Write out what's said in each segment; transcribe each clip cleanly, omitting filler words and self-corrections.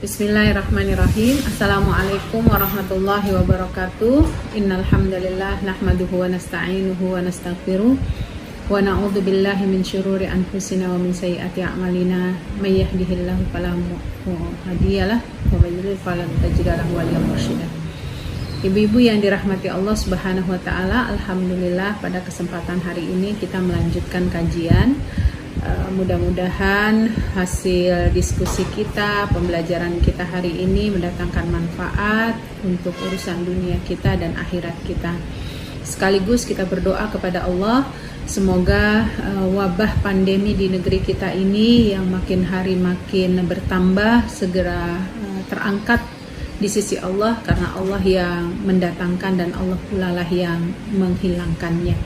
Bismillahirrahmanirrahim. Assalamualaikum warahmatullahi wabarakatuh. Innal hamdalillah nahmaduhu wa nasta'inuhu wa nastaghfiruh wa na'udzu billahi min syururi anfusina wa min sayyiati a'malina. May yahdihillahu fala mudhillalah wa may yudlil fala tajida lahu waliyyan mursyida. Ibu-ibu yang dirahmati Allah Subhanahu wa taala, alhamdulillah pada kesempatan hari ini kita melanjutkan kajian. Mudah-mudahan hasil diskusi kita, pembelajaran kita hari ini mendatangkan manfaat untuk urusan dunia kita dan akhirat kita. Sekaligus kita berdoa kepada Allah, semoga wabah pandemi di negeri kita ini yang makin hari makin bertambah segera terangkat di sisi Allah, karena Allah yang mendatangkan dan Allah pula lah yang menghilangkannya.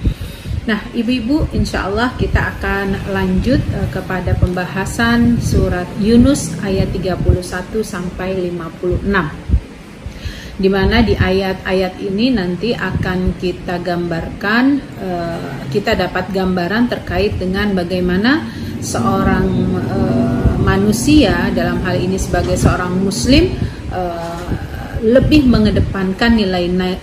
Nah, ibu-ibu, insya Allah kita akan lanjut kepada pembahasan surat Yunus ayat 31 sampai 56. Di mana di ayat-ayat ini nanti akan kita gambarkan, kita dapat gambaran terkait dengan bagaimana seorang manusia, dalam hal ini sebagai seorang muslim, lebih mengedepankan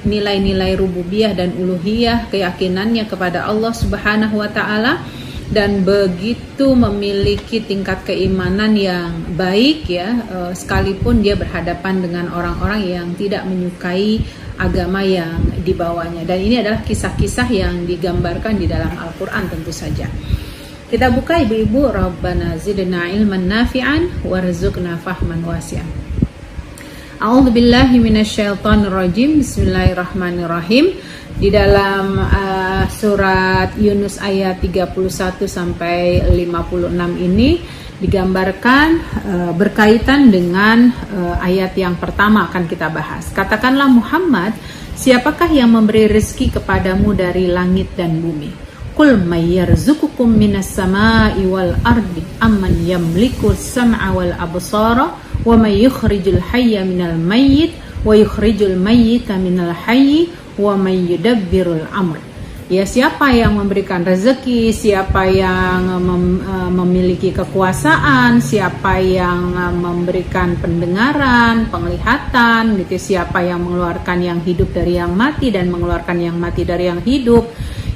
nilai-nilai rububiyah dan uluhiyah, keyakinannya kepada Allah Subhanahu wa taala, dan begitu memiliki tingkat keimanan yang baik ya, sekalipun dia berhadapan dengan orang-orang yang tidak menyukai agama yang dibawanya. Dan ini adalah kisah-kisah yang digambarkan di dalam Al-Qur'an tentu saja. Kita buka ibu-ibu, Rabbana zidna ilman nafi'an warzuqna fahman wasi'an. A'udzubillahi minasyaitonirrajim. Bismillahirrahmanirrahim. Di dalam surat Yunus ayat 31 sampai 56 ini digambarkan berkaitan dengan ayat yang pertama akan kita bahas. Katakanlah Muhammad, siapakah yang memberi rezeki kepadamu dari langit dan bumi? Qul may yarzuqukum minas samai wal ardi amman yamliku as-sam'a wal absara wa may yukhrijul hayya minal mayyit wa yukhrijul mayyita minal hayyi wa may yudabbirul amr. Ya, siapa yang memberikan rezeki, siapa yang memiliki kekuasaan, siapa yang memberikan pendengaran, penglihatan, gitu, siapa yang mengeluarkan yang hidup dari yang mati dan mengeluarkan yang mati dari yang hidup.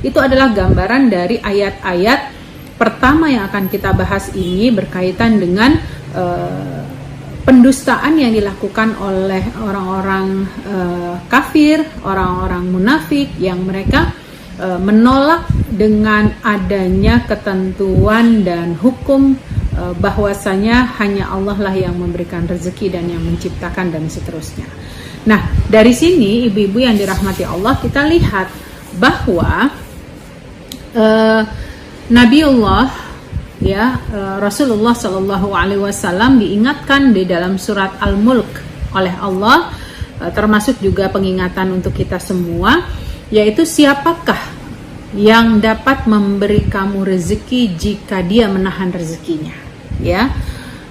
Itu adalah gambaran dari ayat-ayat pertama yang akan kita bahas ini, berkaitan dengan pendustaan yang dilakukan oleh orang-orang kafir, orang-orang munafik, yang mereka menolak dengan adanya ketentuan dan hukum bahwasanya hanya Allah lah yang memberikan rezeki dan yang menciptakan dan seterusnya. Nah, dari sini ibu-ibu yang dirahmati Allah, kita lihat bahwa Nabiullah Rasulullah Shallallahu Alaihi Wasallam diingatkan di dalam surat Al-Mulk oleh Allah, termasuk juga pengingatan untuk kita semua, yaitu siapakah yang dapat memberi kamu rezeki jika dia menahan rezekinya, ya.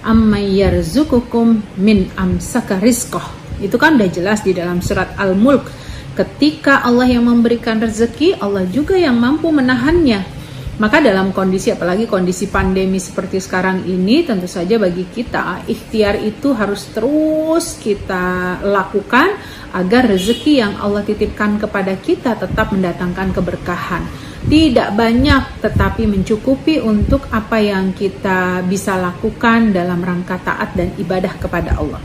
Amman yarzuqukum min amsaka rizqah. Itu kan udah jelas di dalam surat Al-Mulk. Ketika Allah yang memberikan rezeki, Allah juga yang mampu menahannya. Maka dalam kondisi, apalagi kondisi pandemi seperti sekarang ini, tentu saja bagi kita ikhtiar itu harus terus kita lakukan agar rezeki yang Allah titipkan kepada kita tetap mendatangkan keberkahan. Tidak banyak tetapi mencukupi untuk apa yang kita bisa lakukan dalam rangka taat dan ibadah kepada Allah.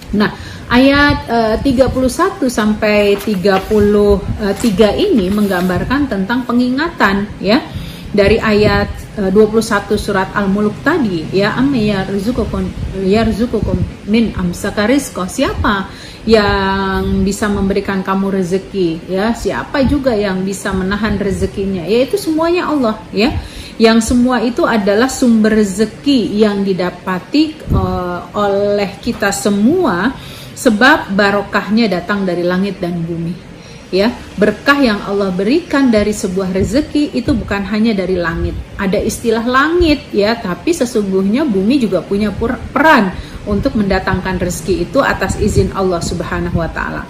Nah, ayat 31 sampai 33 ini menggambarkan tentang pengingatan, ya. Dari ayat 21 surat Al-Mulk tadi, ya, yarzuqukum min amsaka rizqah. Siapa yang bisa memberikan kamu rezeki, ya? Siapa juga yang bisa menahan rezekinya? Yaitu semuanya Allah, ya. Yang semua itu adalah sumber rezeki yang didapati oleh kita semua, sebab barokahnya datang dari langit dan bumi. Ya, berkah yang Allah berikan dari sebuah rezeki itu bukan hanya dari langit. Ada istilah langit, ya, tapi sesungguhnya bumi juga punya peran untuk mendatangkan rezeki itu atas izin Allah Subhanahu wa taala.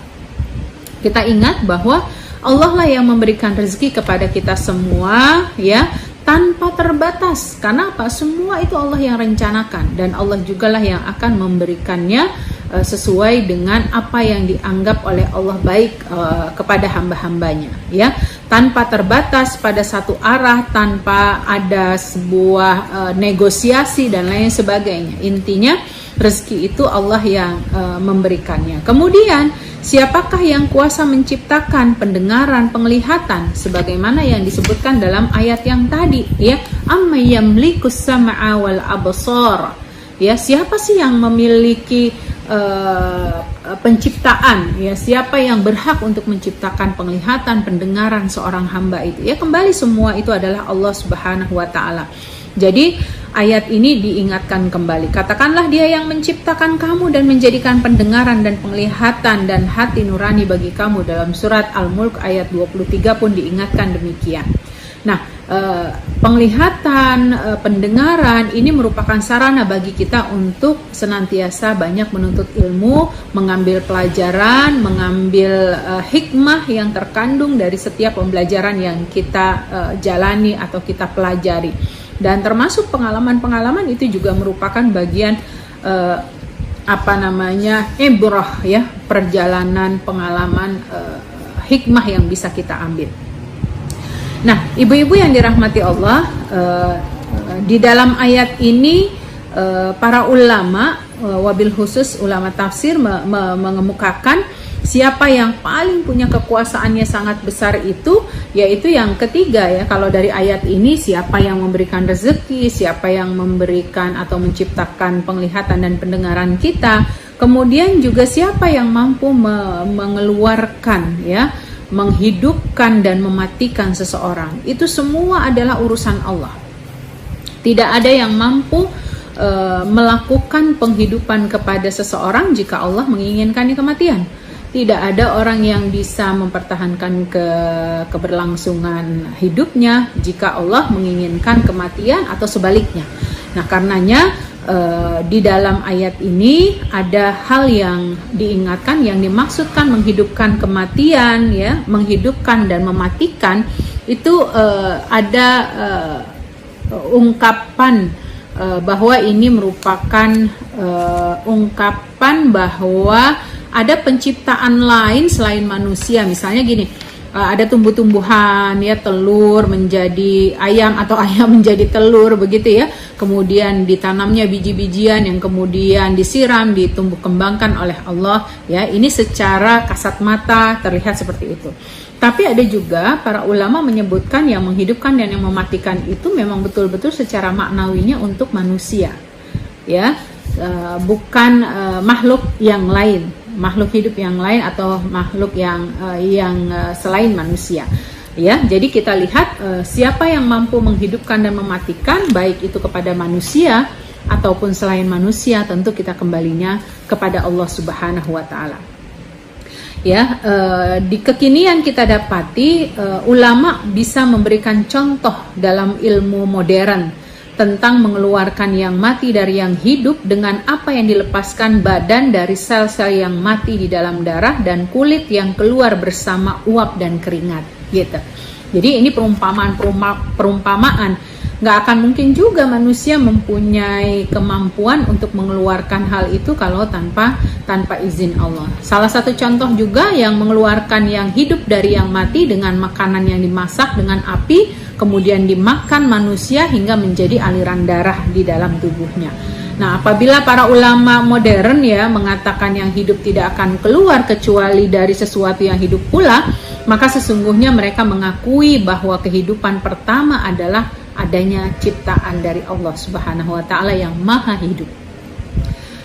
Kita ingat bahwa Allah lah yang memberikan rezeki kepada kita semua, ya. tanpa terbatas. Karena apa? Semua itu Allah yang rencanakan, dan Allah jugalah yang akan memberikannya sesuai dengan apa yang dianggap oleh Allah baik kepada hamba-hambanya, ya, tanpa terbatas pada satu arah, tanpa ada sebuah negosiasi dan lain sebagainya. Intinya rezeki itu Allah yang memberikannya. Kemudian siapakah yang kuasa menciptakan pendengaran, penglihatan, sebagaimana yang disebutkan dalam ayat yang tadi, ya, amma yamlikus sam'a wal absar, ya, siapa sih yang memiliki penciptaan, ya, siapa yang berhak untuk menciptakan penglihatan, pendengaran seorang hamba itu, ya, kembali semua itu adalah Allah Subhanahu wa taala. Jadi ayat ini diingatkan kembali, katakanlah Dia yang menciptakan kamu dan menjadikan pendengaran dan penglihatan dan hati nurani bagi kamu. Dalam surat Al-Mulk ayat 23 pun diingatkan demikian. Nah, penglihatan, pendengaran ini merupakan sarana bagi kita untuk senantiasa banyak menuntut ilmu, mengambil pelajaran, mengambil hikmah yang terkandung dari setiap pembelajaran yang kita jalani atau kita pelajari. Dan termasuk pengalaman-pengalaman itu juga merupakan bagian ibrah, ya, perjalanan, pengalaman, hikmah yang bisa kita ambil. Nah, ibu-ibu yang dirahmati Allah, di dalam ayat ini para ulama, wabil khusus ulama tafsir mengemukakan siapa yang paling punya kekuasaannya sangat besar itu, yaitu yang ketiga, ya. Kalau dari ayat ini, siapa yang memberikan rezeki, siapa yang memberikan atau menciptakan penglihatan dan pendengaran kita, kemudian juga siapa yang mampu mengeluarkan, ya, menghidupkan dan mematikan seseorang. Itu semua adalah urusan Allah. Tidak ada yang mampu melakukan penghidupan kepada seseorang jika Allah menginginkan kematian. Tidak ada orang yang bisa mempertahankan keberlangsungan hidupnya jika Allah menginginkan kematian atau sebaliknya. Nah, karenanya di dalam ayat ini ada hal yang diingatkan, yang dimaksudkan menghidupkan kematian, ya, menghidupkan dan mematikan itu ada ungkapan bahwa ini merupakan ungkapan bahwa ada penciptaan lain selain manusia. Misalnya gini, ada tumbuh-tumbuhan, ya, telur menjadi ayam atau ayam menjadi telur, begitu, ya. Kemudian ditanamnya biji-bijian yang kemudian disiram, ditumbuh kembangkan oleh Allah, ya. Ini secara kasat mata terlihat seperti itu. Tapi ada juga para ulama menyebutkan yang menghidupkan dan yang mematikan itu memang betul-betul secara maknawinya untuk manusia, ya, bukan makhluk yang lain, makhluk hidup yang lain atau makhluk yang selain manusia, ya. Jadi kita lihat siapa yang mampu menghidupkan dan mematikan, baik itu kepada manusia ataupun selain manusia, tentu kita kembalinya kepada Allah Subhanahu wa taala. Ya, di kekinian kita dapati ulama bisa memberikan contoh dalam ilmu modern tentang mengeluarkan yang mati dari yang hidup dengan apa yang dilepaskan badan dari sel-sel yang mati di dalam darah dan kulit yang keluar bersama uap dan keringat, gitu. Jadi ini perumpamaan. Nggak akan mungkin juga manusia mempunyai kemampuan untuk mengeluarkan hal itu kalau tanpa izin Allah. Salah satu contoh juga yang mengeluarkan yang hidup dari yang mati dengan makanan yang dimasak dengan api, kemudian dimakan manusia hingga menjadi aliran darah di dalam tubuhnya. Nah, apabila para ulama modern, ya, mengatakan yang hidup tidak akan keluar kecuali dari sesuatu yang hidup pula, maka sesungguhnya mereka mengakui bahwa kehidupan pertama adalah adanya ciptaan dari Allah Subhanahu wa taala yang maha hidup.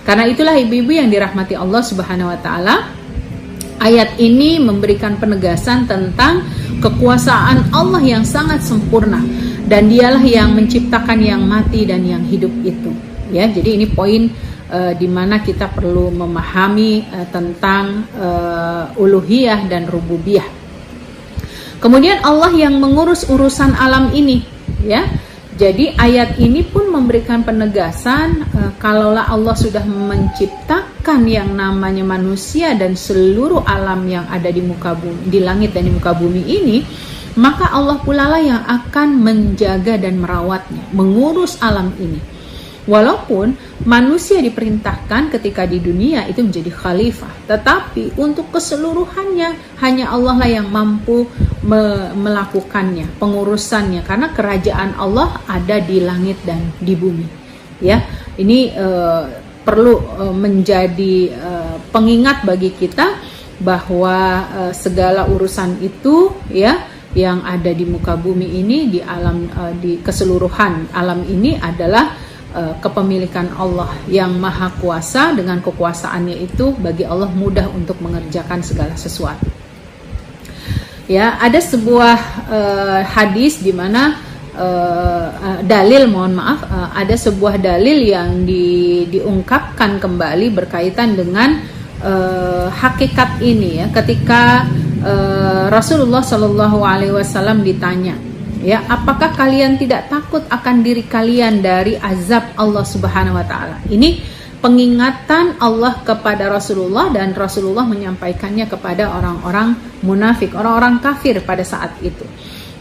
Karena itulah ibu-ibu yang dirahmati Allah Subhanahu wa taala, ayat ini memberikan penegasan tentang kekuasaan Allah yang sangat sempurna, dan Dialah yang menciptakan yang mati dan yang hidup itu, ya. Jadi ini poin di mana kita perlu memahami tentang uluhiyah dan rububiyah. Kemudian Allah yang mengurus urusan alam ini, ya. Jadi ayat ini pun memberikan penegasan kalaulah Allah sudah menciptakan yang namanya manusia dan seluruh alam yang ada di muka bumi, di langit dan di muka bumi ini, maka Allah pula lah yang akan menjaga dan merawatnya, mengurus alam ini. Walaupun manusia diperintahkan ketika di dunia itu menjadi khalifah, tetapi untuk keseluruhannya hanya Allah lah yang mampu melakukannya, pengurusannya, karena kerajaan Allah ada di langit dan di bumi. Ya, ini perlu menjadi pengingat bagi kita bahwa segala urusan itu ya yang ada di muka bumi ini, di alam, di keseluruhan alam ini adalah kepemilikan Allah yang maha kuasa. Dengan kekuasaannya itu bagi Allah mudah untuk mengerjakan segala sesuatu. Ya, ada sebuah hadis di mana ada sebuah dalil yang diungkapkan kembali berkaitan dengan hakikat ini ya, ketika Rasulullah Shallallahu Alaihi Wasallam ditanya, ya, apakah kalian tidak takut akan diri kalian dari azab Allah Subhanahu wa taala? Ini pengingatan Allah kepada Rasulullah, dan Rasulullah menyampaikannya kepada orang-orang munafik, orang-orang kafir pada saat itu.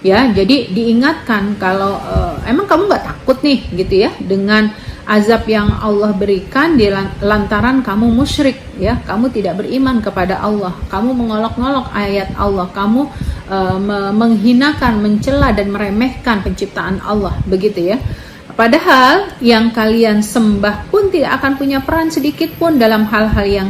Ya, jadi diingatkan kalau emang kamu nggak takut nih gitu ya dengan azab yang Allah berikan di lantaran kamu musyrik, ya, kamu tidak beriman kepada Allah, kamu mengolok-olok ayat Allah, kamu menghinakan, mencela dan meremehkan penciptaan Allah, begitu ya. Padahal yang kalian sembah pun tidak akan punya peran sedikit pun dalam hal-hal yang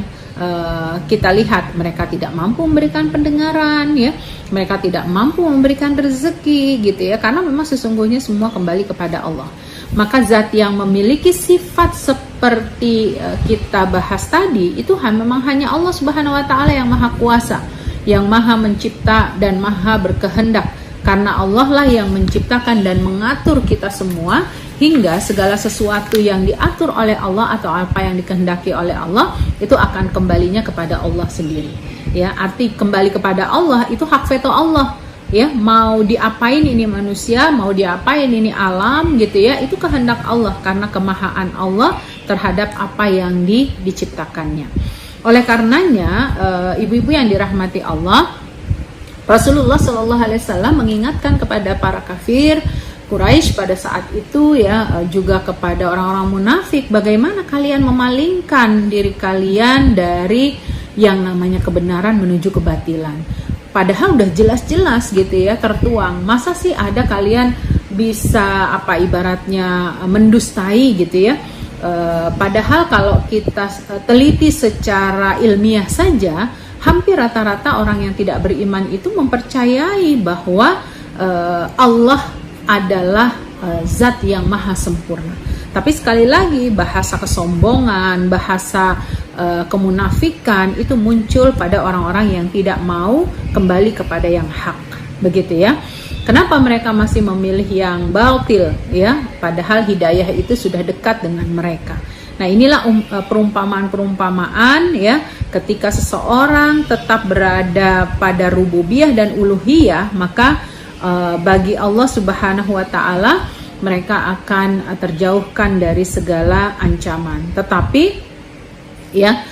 kita lihat. Mereka tidak mampu memberikan pendengaran, ya, mereka tidak mampu memberikan rezeki, gitu ya, karena memang sesungguhnya semua kembali kepada Allah. Maka zat yang memiliki sifat seperti kita bahas tadi itu memang hanya Allah Subhanahu wa taala yang maha kuasa, yang maha mencipta dan maha berkehendak. Karena Allah lah yang menciptakan dan mengatur kita semua, hingga segala sesuatu yang diatur oleh Allah atau apa yang dikehendaki oleh Allah itu akan kembalinya kepada Allah sendiri. Ya, arti kembali kepada Allah itu hak veto Allah. Ya, mau diapain ini manusia, mau diapain ini alam, gitu ya, itu kehendak Allah karena kemahaan Allah terhadap apa yang diciptakannya. Oleh karenanya, ibu-ibu yang dirahmati Allah, Rasulullah Shallallahu Alaihi Wasallam mengingatkan kepada para kafir Quraisy pada saat itu, ya, juga kepada orang-orang munafik, bagaimana kalian memalingkan diri kalian dari yang namanya kebenaran menuju kebatilan. Padahal udah jelas-jelas gitu ya tertuang. Masa sih ada kalian bisa ibaratnya mendustai gitu ya. Padahal kalau kita teliti secara ilmiah saja, hampir rata-rata orang yang tidak beriman itu mempercayai bahwa Allah adalah zat yang maha sempurna. Tapi sekali lagi, bahasa kesombongan, bahasa kemunafikan itu muncul pada orang-orang yang tidak mau kembali kepada yang hak, begitu ya. Kenapa mereka masih memilih yang batil, ya? Padahal hidayah itu sudah dekat dengan mereka. Nah, inilah perumpamaan-perumpamaan, ya, ketika seseorang tetap berada pada rububiyah dan uluhiyah, maka bagi Allah Subhanahu wa taala mereka akan terjauhkan dari segala ancaman. Tetapi ya,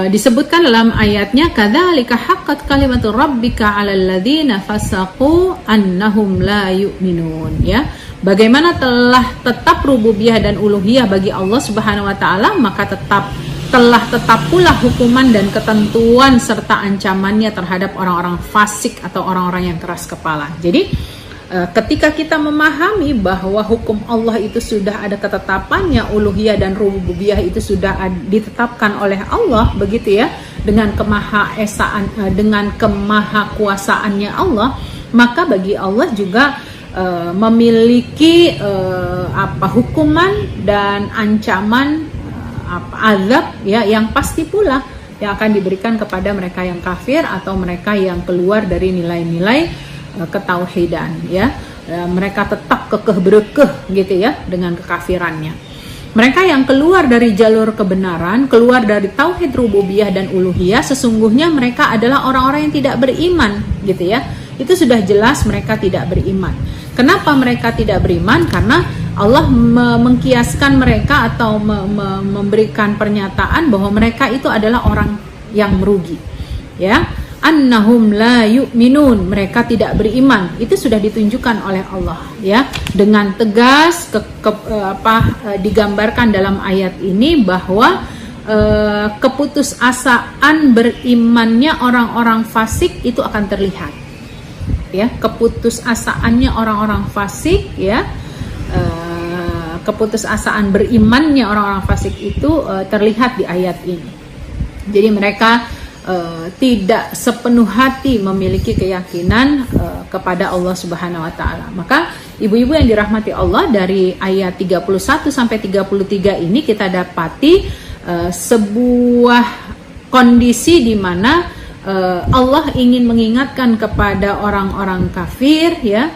disebutkan dalam ayatnya, kadzalika haqqat kalimatu rabbika 'alal ladzina fasaqu annahum la yu'minun, ya. Bagaimana telah tetap rububiyah dan uluhiyah bagi Allah Subhanahu wa taala, maka telah tetap pula hukuman dan ketentuan serta ancamannya terhadap orang-orang fasik atau orang-orang yang keras kepala. Jadi ketika kita memahami bahwa hukum Allah itu sudah ada ketetapannya, uluhiyah dan rububiyah itu sudah ditetapkan oleh Allah, begitu ya, dengan kemahaesaan, dengan kemahakuasaannya Allah, maka bagi Allah juga memiliki hukuman dan ancaman azab, ya, yang pasti pula yang akan diberikan kepada mereka yang kafir atau mereka yang keluar dari nilai-nilai ketauhidan, ya. Mereka tetap kekeh berekeh gitu ya dengan kekafirannya. Mereka yang keluar dari jalur kebenaran, keluar dari tauhid rububiyah dan uluhiyah, sesungguhnya mereka adalah orang-orang yang tidak beriman, gitu ya. Itu sudah jelas mereka tidak beriman. Kenapa mereka tidak beriman? Karena Allah mengkiaskan mereka atau memberikan pernyataan bahwa mereka itu adalah orang yang merugi, ya. annahum la yu'minun, mereka tidak beriman. Itu sudah ditunjukkan oleh Allah ya, dengan tegas digambarkan dalam ayat ini bahwa keputusasaan berimannya orang-orang fasik itu akan terlihat ya, keputusasaannya orang-orang fasik ya, keputusasaan berimannya orang-orang fasik itu terlihat di ayat ini. Jadi mereka tidak sepenuh hati memiliki keyakinan kepada Allah Subhanahu wa taala. Maka ibu-ibu yang dirahmati Allah, dari ayat 31 sampai 33 ini kita dapati sebuah kondisi di mana Allah ingin mengingatkan kepada orang-orang kafir ya,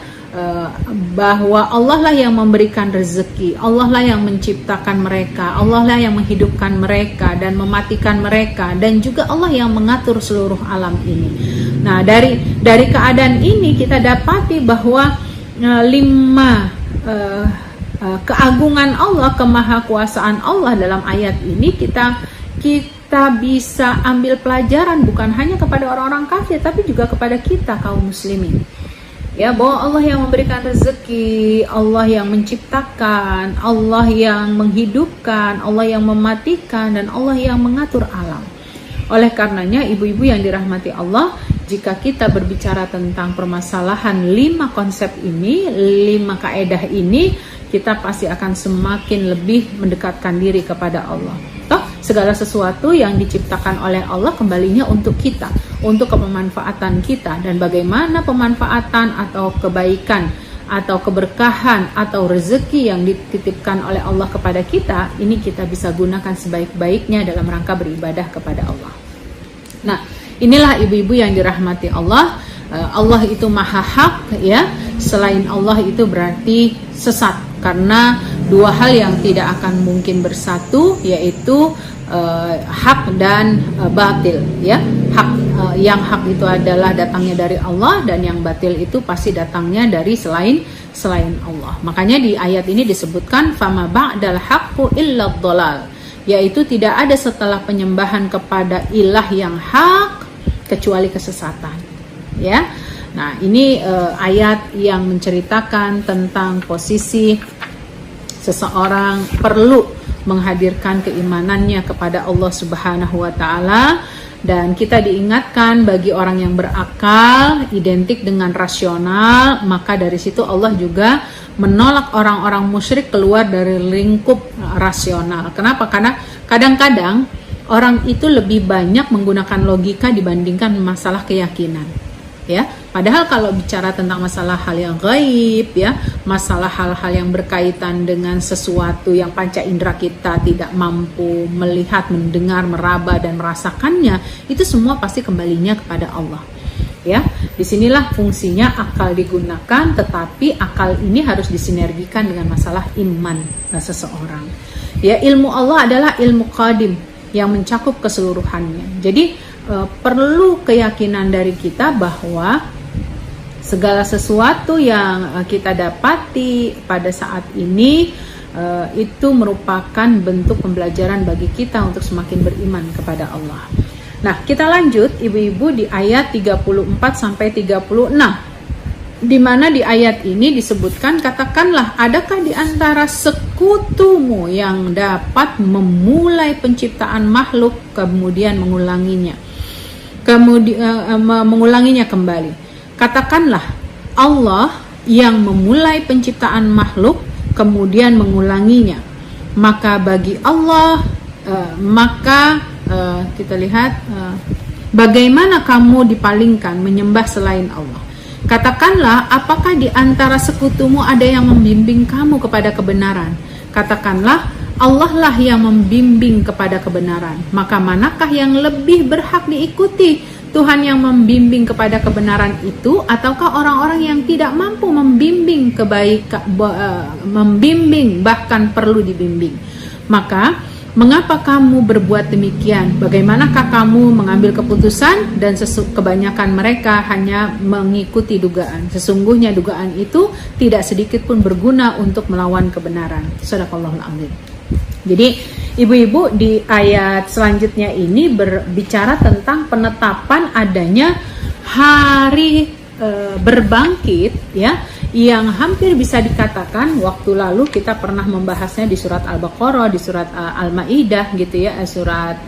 bahwa Allah lah yang memberikan rezeki, Allah lah yang menciptakan mereka, Allah lah yang menghidupkan mereka dan mematikan mereka, dan juga Allah yang mengatur seluruh alam ini. Nah, dari keadaan ini kita dapati bahwa 5 keagungan Allah, kemahakuasaan Allah dalam ayat ini kita bisa ambil pelajaran bukan hanya kepada orang-orang kafir tapi juga kepada kita kaum muslimin. Ya, bahwa Allah yang memberikan rezeki, Allah yang menciptakan, Allah yang menghidupkan, Allah yang mematikan, dan Allah yang mengatur alam. Oleh karenanya ibu-ibu yang dirahmati Allah, jika kita berbicara tentang permasalahan 5 konsep ini, 5 kaedah ini, kita pasti akan semakin lebih mendekatkan diri kepada Allah. Segala sesuatu yang diciptakan oleh Allah kembalinya untuk kita, untuk kemanfaatan kita, dan bagaimana pemanfaatan atau kebaikan atau keberkahan atau rezeki yang dititipkan oleh Allah kepada kita, ini kita bisa gunakan sebaik-baiknya dalam rangka beribadah kepada Allah. Nah, inilah ibu-ibu yang dirahmati Allah. Allah itu maha hak ya, selain Allah itu berarti sesat, karena 2 hal yang tidak akan mungkin bersatu, yaitu hak dan batil ya. Yang hak itu adalah datangnya dari Allah, dan yang batil itu pasti datangnya dari selain Allah. Makanya di ayat ini disebutkan fama ba'dal haqqu illa dhalal, yaitu tidak ada setelah penyembahan kepada ilah yang hak kecuali kesesatan ya. Nah, ini ayat yang menceritakan tentang posisi seseorang perlu menghadirkan keimanannya kepada Allah Subhanahu wa taala, dan kita diingatkan bagi orang yang berakal identik dengan rasional, maka dari situ Allah juga menolak orang-orang musyrik keluar dari lingkup rasional. Kenapa? Karena kadang-kadang orang itu lebih banyak menggunakan logika dibandingkan masalah keyakinan. Ya, padahal kalau bicara tentang masalah hal yang gaib ya, masalah hal-hal yang berkaitan dengan sesuatu yang panca indera kita tidak mampu melihat, mendengar, meraba dan merasakannya, itu semua pasti kembalinya kepada Allah. Ya, disinilah fungsinya akal digunakan, tetapi akal ini harus disinergikan dengan masalah iman seseorang. Ya, ilmu Allah adalah ilmu qadim yang mencakup keseluruhannya. Jadi perlu keyakinan dari kita bahwa segala sesuatu yang kita dapati pada saat ini itu merupakan bentuk pembelajaran bagi kita untuk semakin beriman kepada Allah. Nah, kita lanjut ibu-ibu di ayat 34 sampai 36. Di mana di ayat ini disebutkan, katakanlah, adakah di antara sekutumu yang dapat memulai penciptaan makhluk kemudian mengulanginya kembali? Katakanlah, Allah yang memulai penciptaan makhluk kemudian mengulanginya. Maka bagi Allah, kita lihat bagaimana kamu dipalingkan menyembah selain Allah. Katakanlah, apakah di antara sekutumu ada yang membimbing kamu kepada kebenaran? Katakanlah, Allah lah yang membimbing kepada kebenaran. Maka manakah yang lebih berhak diikuti? Tuhan yang membimbing kepada kebenaran itu, ataukah orang-orang yang tidak mampu membimbing membimbing bahkan perlu dibimbing? Maka mengapa kamu berbuat demikian? Bagaimanakah kamu mengambil keputusan? Dan kebanyakan mereka hanya mengikuti dugaan. Sesungguhnya dugaan itu tidak sedikit pun berguna untuk melawan kebenaran. Shadaqallahul adzim. Jadi ibu-ibu di ayat selanjutnya ini berbicara tentang penetapan adanya hari berbangkit, ya, yang hampir bisa dikatakan waktu lalu kita pernah membahasnya di surat Al-Baqarah, di surat Al-Maidah gitu ya, surat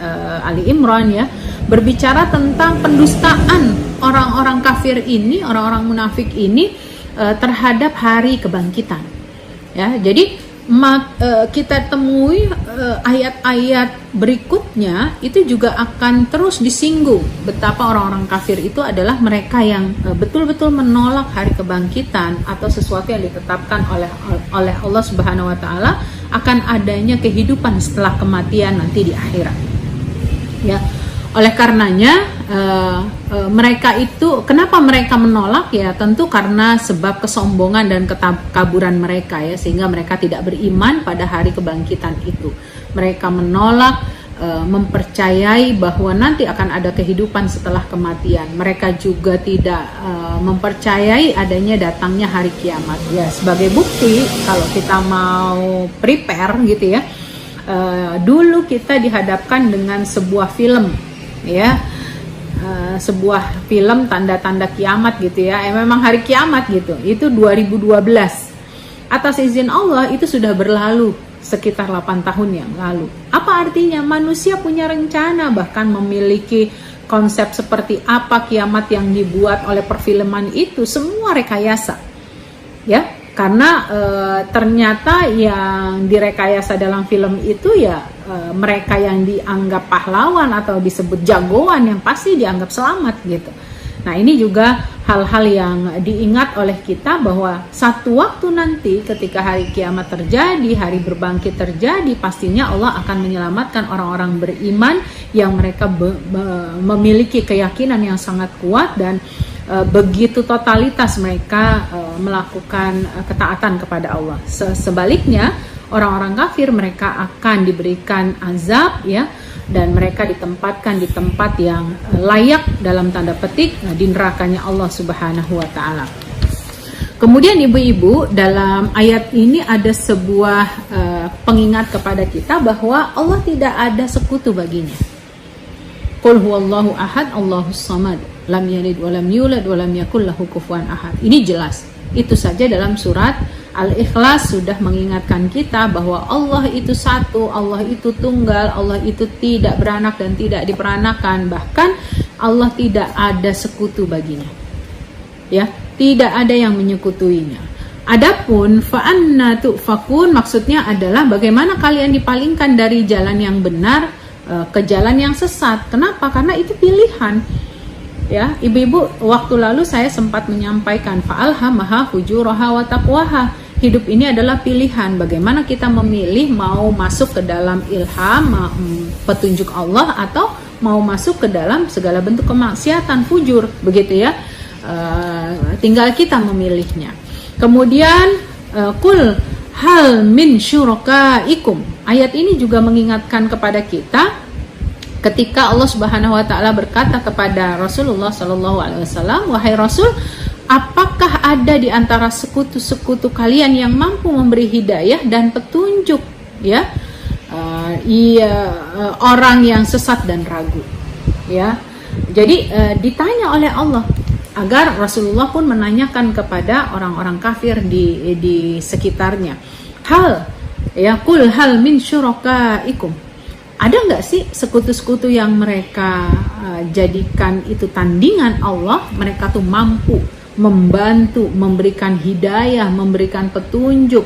Ali Imran ya, berbicara tentang pendustaan orang-orang kafir ini, orang-orang munafik ini terhadap hari kebangkitan. Ya, jadi kita temui ayat-ayat berikutnya itu juga akan terus disinggung betapa orang-orang kafir itu adalah mereka yang betul-betul menolak hari kebangkitan atau sesuatu yang ditetapkan oleh Allah Subhanahu wa taala akan adanya kehidupan setelah kematian nanti di akhirat. Ya. Oleh karenanya mereka itu, kenapa mereka menolak ya, tentu karena sebab kesombongan dan kekaburan mereka ya, sehingga mereka tidak beriman pada hari kebangkitan itu. Mereka menolak mempercayai bahwa nanti akan ada kehidupan setelah kematian. Mereka juga tidak mempercayai adanya datangnya hari kiamat ya. Sebagai bukti kalau kita mau prepare gitu ya, dulu kita dihadapkan dengan sebuah film ya, sebuah film tanda-tanda kiamat gitu ya, memang hari kiamat gitu, itu 2012. Atas izin Allah itu sudah berlalu sekitar 8 tahun yang lalu. Apa artinya? Manusia punya rencana, bahkan memiliki konsep seperti apa kiamat yang dibuat oleh perfilman itu, semua rekayasa ya, karena ternyata yang direkayasa dalam film itu ya mereka yang dianggap pahlawan atau disebut jagoan yang pasti dianggap selamat gitu. Nah, ini juga hal-hal yang diingat oleh kita bahwa satu waktu nanti ketika hari kiamat terjadi, hari berbangkit terjadi, pastinya Allah akan menyelamatkan orang-orang beriman yang mereka memiliki keyakinan yang sangat kuat dan begitu totalitas mereka melakukan ketaatan kepada Allah. Sebaliknya orang-orang kafir mereka akan diberikan azab ya, dan mereka ditempatkan di tempat yang layak dalam tanda petik di nerakanya Allah Subhanahu wa taala. Kemudian ibu-ibu, dalam ayat ini ada sebuah pengingat kepada kita bahwa Allah tidak ada sekutu baginya. Qul huwallahu ahad, Allahus samad, lam yalid wa lam yulad wa lam yakul lahu kufuwan ahad. Ini jelas. Itu saja dalam surat Al-Ikhlas sudah mengingatkan kita bahwa Allah itu satu, Allah itu tunggal, Allah itu tidak beranak dan tidak diperanakan, bahkan Allah tidak ada sekutu baginya. Ya, tidak ada yang menyekutuinya. Adapun fa'anna tu'fakun, maksudnya adalah bagaimana kalian dipalingkan dari jalan yang benar ke jalan yang sesat. Kenapa? Karena itu pilihan. Ya, ibu-ibu, waktu lalu saya sempat menyampaikan fa'alhamaha fujuraha wa taqwaha. Hidup ini adalah pilihan, bagaimana kita memilih mau masuk ke dalam ilham, petunjuk Allah, atau mau masuk ke dalam segala bentuk kemaksiatan, fujur, begitu ya. Tinggal kita memilihnya. Kemudian kul hal min syurakaikum. Ayat ini juga mengingatkan kepada kita ketika Allah Subhanahu wa taala berkata kepada Rasulullah sallallahu alaihi wasallam, wahai Rasul, apakah ada di antara sekutu-sekutu kalian yang mampu memberi hidayah dan petunjuk ya, orang yang sesat dan ragu ya. Jadi ditanya oleh Allah agar Rasulullah pun menanyakan kepada orang-orang kafir di sekitarnya, hal ya, kul hal min syurakaikum, ada nggak sih sekutu-sekutu yang mereka jadikan itu tandingan Allah, mereka tuh mampu membantu, memberikan hidayah, memberikan petunjuk,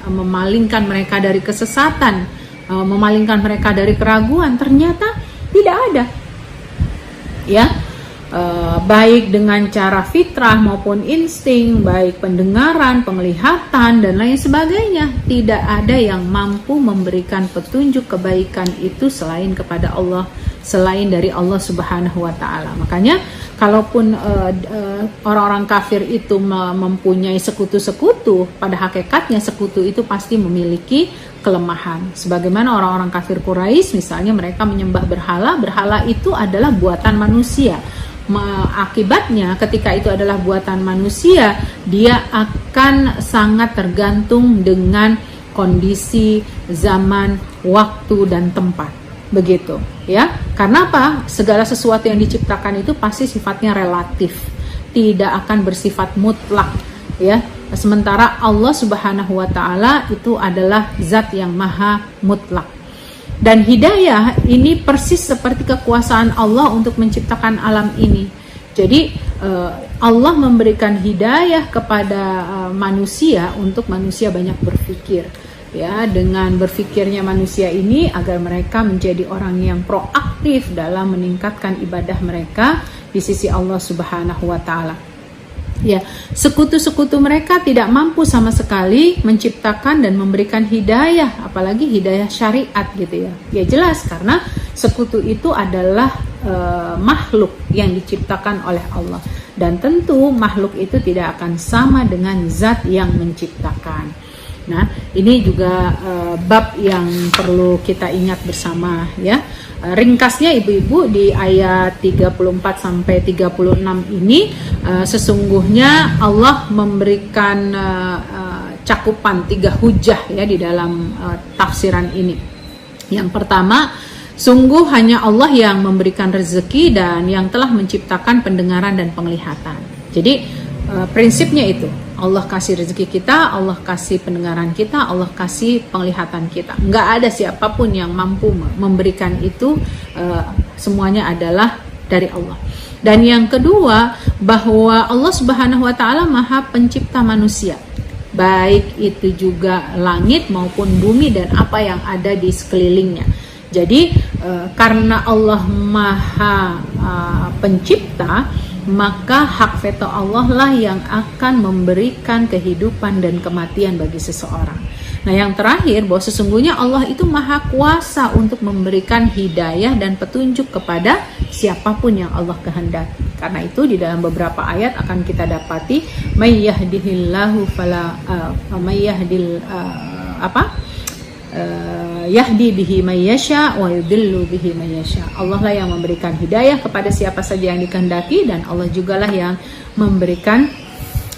memalingkan mereka dari kesesatan, memalingkan mereka dari keraguan? Ternyata tidak ada ya, baik dengan cara fitrah maupun insting, baik pendengaran, penglihatan dan lain sebagainya, tidak ada yang mampu memberikan petunjuk kebaikan itu selain kepada Allah, selain dari Allah Subhanahu wa taala. Makanya kalaupun orang-orang kafir itu mempunyai sekutu-sekutu, pada hakikatnya sekutu itu pasti memiliki kelemahan. Sebagaimana orang-orang kafir Quraisy misalnya, mereka menyembah berhala, berhala itu adalah buatan manusia. Akibatnya ketika itu adalah buatan manusia, dia akan sangat tergantung dengan kondisi, zaman, waktu, dan tempat. Begitu ya. Karena apa? Segala sesuatu yang diciptakan itu pasti sifatnya relatif, tidak akan bersifat mutlak ya. Sementara Allah Subhanahu wa taala itu adalah zat yang maha mutlak. Dan hidayah ini persis seperti kekuasaan Allah untuk menciptakan alam ini. Jadi Allah memberikan hidayah kepada manusia untuk manusia banyak berpikir. Ya, dengan berfikirnya manusia ini agar mereka menjadi orang yang proaktif dalam meningkatkan ibadah mereka di sisi Allah Subhanahu wa taala. Ya, sekutu-sekutu mereka tidak mampu sama sekali menciptakan dan memberikan hidayah, apalagi hidayah syariat gitu ya. Ya jelas, karena sekutu itu adalah makhluk yang diciptakan oleh Allah, dan tentu makhluk itu tidak akan sama dengan zat yang menciptakan. Nah, ini juga bab yang perlu kita ingat bersama ya. Ringkasnya ibu-ibu di ayat 34 sampai 36 ini sesungguhnya Allah memberikan cakupan 3 hujah ya di dalam tafsiran ini. Yang pertama, sungguh hanya Allah yang memberikan rezeki dan yang telah menciptakan pendengaran dan penglihatan. Jadi prinsipnya itu, Allah kasih rezeki kita, Allah kasih pendengaran kita, Allah kasih penglihatan kita. Nggak ada siapapun yang mampu memberikan itu, semuanya adalah dari Allah. Dan yang kedua, bahwa Allah Subhanahu wa taala Maha Pencipta manusia, baik itu juga langit maupun bumi dan apa yang ada di sekelilingnya. Jadi karena Allah Maha Pencipta, maka hak veto Allah lah yang akan memberikan kehidupan dan kematian bagi seseorang. Nah, yang terakhir, bahwa sesungguhnya Allah itu maha kuasa untuk memberikan hidayah dan petunjuk kepada siapapun yang Allah kehendaki. Karena itu di dalam beberapa ayat akan kita dapati may yahdihillahu fala yahdi bihi may yasha wa yudillu bihi may yasha. Allah lah yang memberikan hidayah kepada siapa saja yang dikehendaki, dan Allah jugalah yang memberikan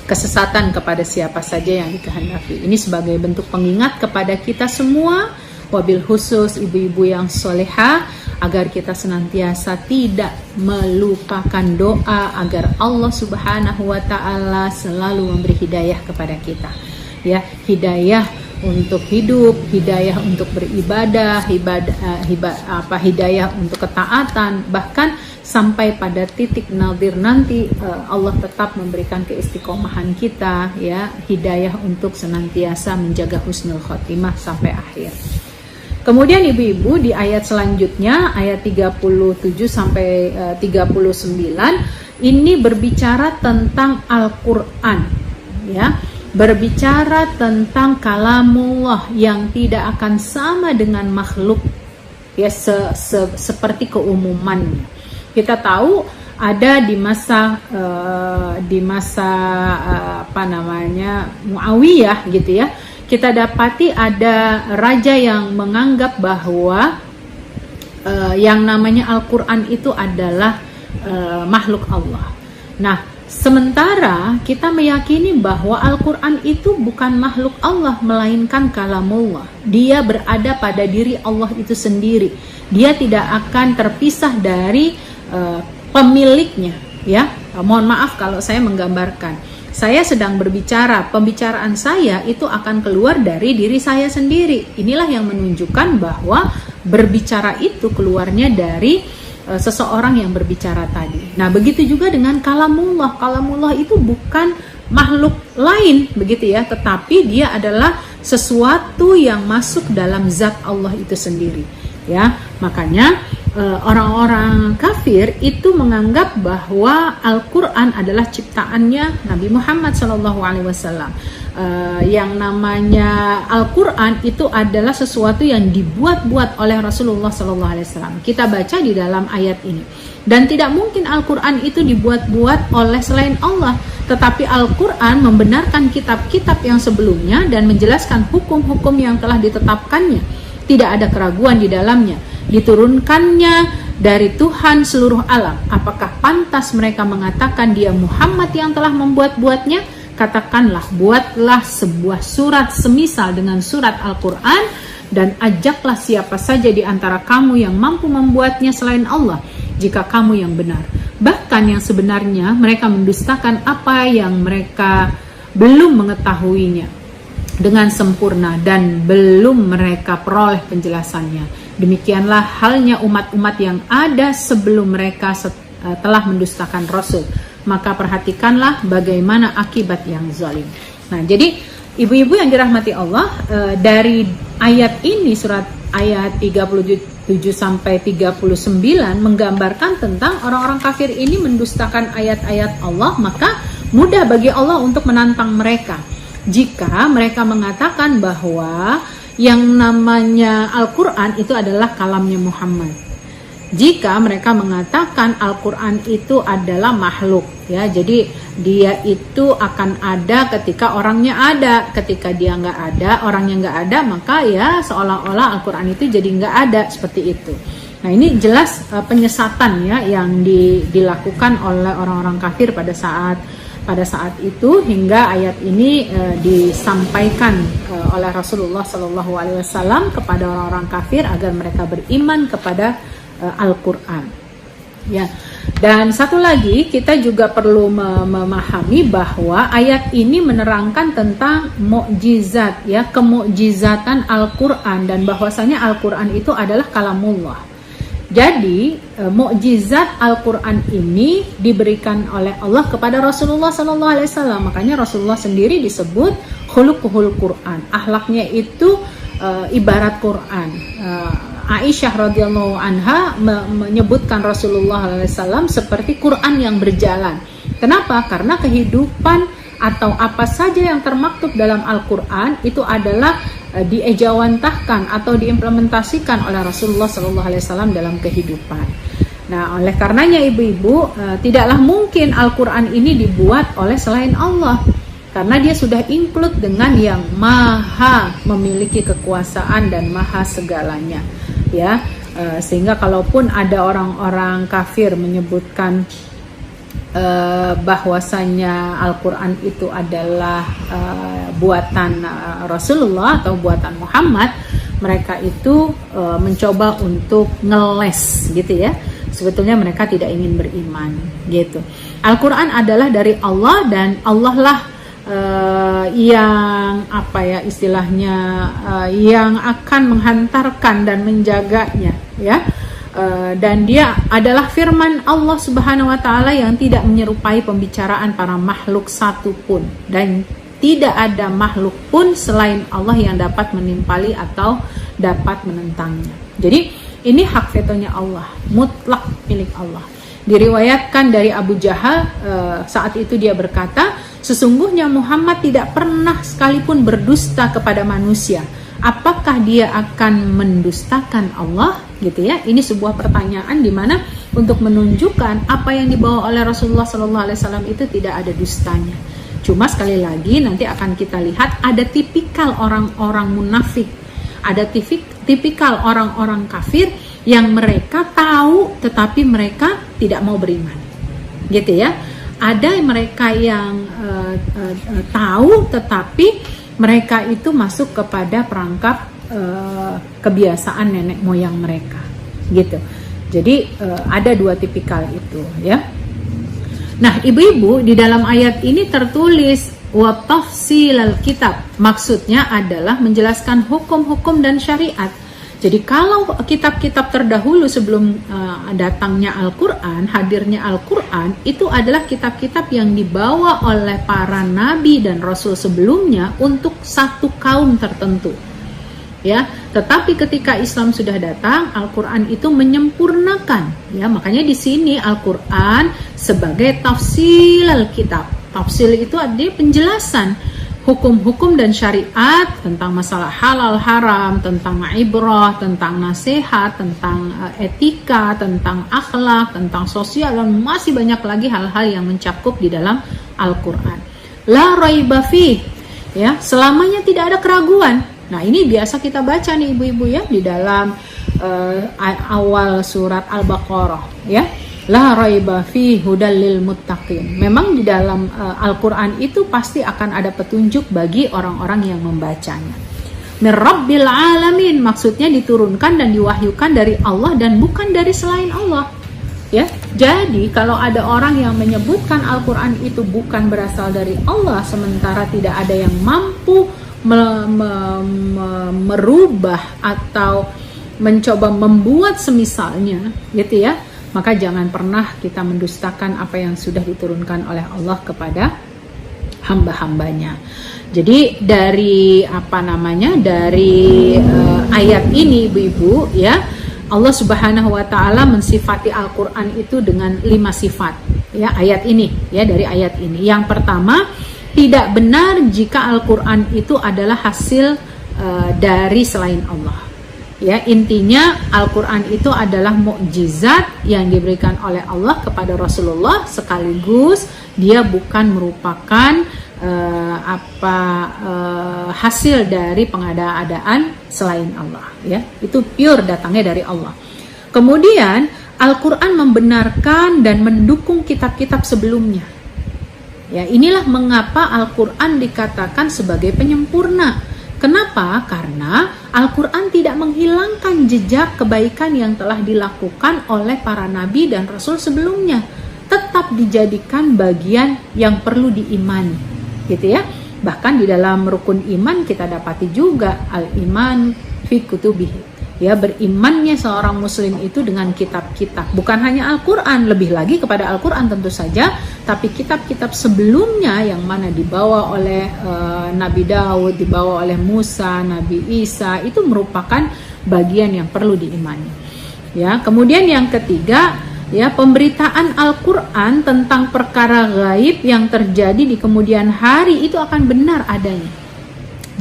kesesatan kepada siapa saja yang dikehendaki. Ini sebagai bentuk pengingat kepada kita semua, wabil khusus ibu-ibu yang solehah, agar kita senantiasa tidak melupakan doa agar Allah Subhanahu wa taala selalu memberi hidayah kepada kita. Ya, hidayah untuk hidup, hidayah untuk beribadah, hidayah untuk ketaatan, bahkan sampai pada titik nadir nanti Allah tetap memberikan keistiqomahan kita ya, hidayah untuk senantiasa menjaga husnul khotimah sampai akhir. Kemudian ibu-ibu di ayat selanjutnya, ayat 37 sampai 39 ini berbicara tentang Al-Qur'an ya. Berbicara tentang kalamullah yang tidak akan sama dengan makhluk ya, seperti keumumannya. Kita tahu ada di masa Muawiyah gitu ya, kita dapati ada raja yang menganggap bahwa yang namanya Al-Qur'an itu adalah makhluk Allah. Nah, sementara kita meyakini bahwa Al-Qur'an itu bukan makhluk Allah, melainkan kalamullah. Dia berada pada diri Allah itu sendiri. Dia tidak akan terpisah dari pemiliknya ya. Mohon maaf kalau saya menggambarkan. Saya sedang berbicara, pembicaraan saya itu akan keluar dari diri saya sendiri. Inilah yang menunjukkan bahwa berbicara itu keluarnya dari seseorang yang berbicara tadi. Nah, begitu juga dengan kalamullah. Kalamullah itu bukan makhluk lain begitu ya, tetapi dia adalah sesuatu yang masuk dalam zat Allah itu sendiri ya. Makanya orang-orang kafir itu menganggap bahwa Al-Qur'an adalah ciptaannya Nabi Muhammad SAW. Yang namanya Al-Qur'an itu adalah sesuatu yang dibuat-buat oleh Rasulullah SAW. Kita baca di dalam ayat ini. Dan tidak mungkin Al-Qur'an itu dibuat-buat oleh selain Allah. Tetapi Al-Qur'an membenarkan kitab-kitab yang sebelumnya dan menjelaskan hukum-hukum yang telah ditetapkannya. Tidak ada keraguan di dalamnya. Diturunkannya dari Tuhan seluruh alam. Apakah pantas mereka mengatakan dia Muhammad yang telah membuat-buatnya? Katakanlah, buatlah sebuah surat semisal dengan surat Al-Quran, dan ajaklah siapa saja di antara kamu yang mampu membuatnya selain Allah, jika kamu yang benar. Bahkan yang sebenarnya mereka mendustakan apa yang mereka belum mengetahuinya dengan sempurna dan belum mereka peroleh penjelasannya. Demikianlah halnya umat-umat yang ada sebelum mereka telah mendustakan Rasul. Maka perhatikanlah bagaimana akibat yang zalim. Nah, jadi ibu-ibu yang dirahmati Allah, dari ayat ini, surat ayat 37 sampai 39 menggambarkan tentang orang-orang kafir ini mendustakan ayat-ayat Allah. Maka mudah bagi Allah untuk menantang mereka jika mereka mengatakan bahwa yang namanya Al-Quran itu adalah kalamnya Muhammad. Jika mereka mengatakan Al-Quran itu adalah makhluk, ya, jadi dia itu akan ada ketika orangnya ada, ketika dia nggak ada, orangnya nggak ada, maka ya seolah-olah Al-Quran itu jadi nggak ada, seperti itu. Nah, ini jelas penyesatan ya yang dilakukan oleh orang-orang kafir pada saat itu, hingga ayat ini disampaikan oleh Rasulullah SAW kepada orang-orang kafir agar mereka beriman kepada Al-Quran. Ya. Dan satu lagi, kita juga perlu memahami bahwa ayat ini menerangkan tentang mukjizat, ya, kemukjizatan Al-Quran, dan bahwasanya Al-Quran itu adalah kalamullah. Jadi mukjizat Al-Quran ini diberikan oleh Allah kepada Rasulullah SAW. Makanya Rasulullah sendiri disebut khuluquhul Quran, akhlaknya itu ibarat Quran. Aisyah radhiyallahu anha menyebutkan Rasulullah SAW seperti Quran yang berjalan. Kenapa? Karena kehidupan atau apa saja yang termaktub dalam Al-Quran itu adalah diejawantahkan atau diimplementasikan oleh Rasulullah SAW dalam kehidupan. Nah, oleh karenanya ibu-ibu, tidaklah mungkin Al-Quran ini dibuat oleh selain Allah, karena dia sudah include dengan yang maha memiliki kekuasaan dan maha segalanya, ya. Sehingga kalaupun ada orang-orang kafir menyebutkan bahwasanya Al-Quran itu adalah buatan Rasulullah atau buatan Muhammad, mereka itu mencoba untuk ngeles gitu ya. Sebetulnya mereka tidak ingin beriman gitu. Al-Quran adalah dari Allah, dan Allah lah yang apa ya istilahnya, yang akan menghantarkan dan menjaganya, ya. Dan dia adalah firman Allah Subhanahu wa Ta'ala yang tidak menyerupai pembicaraan para makhluk satupun, dan tidak ada makhluk pun selain Allah yang dapat menimpali atau dapat menentangnya. Jadi ini hak vetonya Allah, mutlak milik Allah. Diriwayatkan dari Abu Jahal, saat itu dia berkata, sesungguhnya Muhammad tidak pernah sekalipun berdusta kepada manusia. Apakah dia akan mendustakan Allah? Gitu ya. Ini sebuah pertanyaan di mana untuk menunjukkan apa yang dibawa oleh Rasulullah SAW itu tidak ada dustanya. Cuma sekali lagi nanti akan kita lihat ada tipikal orang-orang munafik, ada tipikal orang-orang kafir yang mereka tahu tetapi mereka tidak mau beriman, gitu ya. Ada mereka yang tahu tetapi mereka itu masuk kepada perangkap kebiasaan nenek moyang mereka, gitu. Jadi ada dua tipikal itu, ya. Nah, ibu-ibu, di dalam ayat ini tertulis wa tafsilal kitab, maksudnya adalah menjelaskan hukum-hukum dan syariat. Jadi kalau kitab-kitab terdahulu sebelum datangnya Al-Quran, hadirnya Al-Quran, itu adalah kitab-kitab yang dibawa oleh para nabi dan rasul sebelumnya untuk satu kaum tertentu. Ya, tetapi ketika Islam sudah datang, Al-Quran itu menyempurnakan. Ya, makanya di sini Al-Quran sebagai tafsil Al-Kitab. Tafsil itu artinya penjelasan hukum-hukum dan syariat tentang masalah halal haram, tentang ibrah, tentang nasihat, tentang etika, tentang akhlak, tentang sosial, dan masih banyak lagi hal-hal yang mencakup di dalam Al-Quran. La raiba fih, ya, selamanya tidak ada keraguan. Nah, ini biasa kita baca nih ibu-ibu ya di dalam awal surat Al-Baqarah, ya. La raiba fi hudal lil muttaqin. Memang di dalam Al-Qur'an itu pasti akan ada petunjuk bagi orang-orang yang membacanya. Mir rabbil alamin, maksudnya diturunkan dan diwahyukan dari Allah dan bukan dari selain Allah. Ya. Jadi kalau ada orang yang menyebutkan Al-Qur'an itu bukan berasal dari Allah, sementara tidak ada yang mampu merubah atau mencoba membuat semisalnya, gitu ya, maka jangan pernah kita mendustakan apa yang sudah diturunkan oleh Allah kepada hamba-hambanya. Jadi dari ayat ini ibu-ibu ya, Allah Subhanahu wa taala mensifati Al-Qur'an itu dengan 5 sifat ya, ayat ini ya, dari ayat ini. Yang pertama, tidak benar jika Al-Qur'an itu adalah hasil dari selain Allah. Ya, intinya Al-Qur'an itu adalah mukjizat yang diberikan oleh Allah kepada Rasulullah, sekaligus dia bukan merupakan hasil dari pengadaan selain Allah ya. Itu pure datangnya dari Allah. Kemudian Al-Qur'an membenarkan dan mendukung kitab-kitab sebelumnya. Ya, inilah mengapa Al-Qur'an dikatakan sebagai penyempurna. Kenapa? Karena Al-Qur'an tidak menghilangkan jejak kebaikan yang telah dilakukan oleh para nabi dan rasul sebelumnya. Tetap dijadikan bagian yang perlu diimani, gitu ya. Bahkan di dalam rukun iman kita dapati juga al-iman fi kutubihi. Ya, berimannya seorang muslim itu dengan kitab-kitab, bukan hanya Al-Qur'an, lebih lagi kepada Al-Qur'an tentu saja, tapi kitab-kitab sebelumnya yang mana dibawa oleh Nabi Daud, dibawa oleh Musa, Nabi Isa, itu merupakan bagian yang perlu diimani. Ya, kemudian yang ketiga, ya, pemberitaan Al-Qur'an tentang perkara gaib yang terjadi di kemudian hari itu akan benar adanya.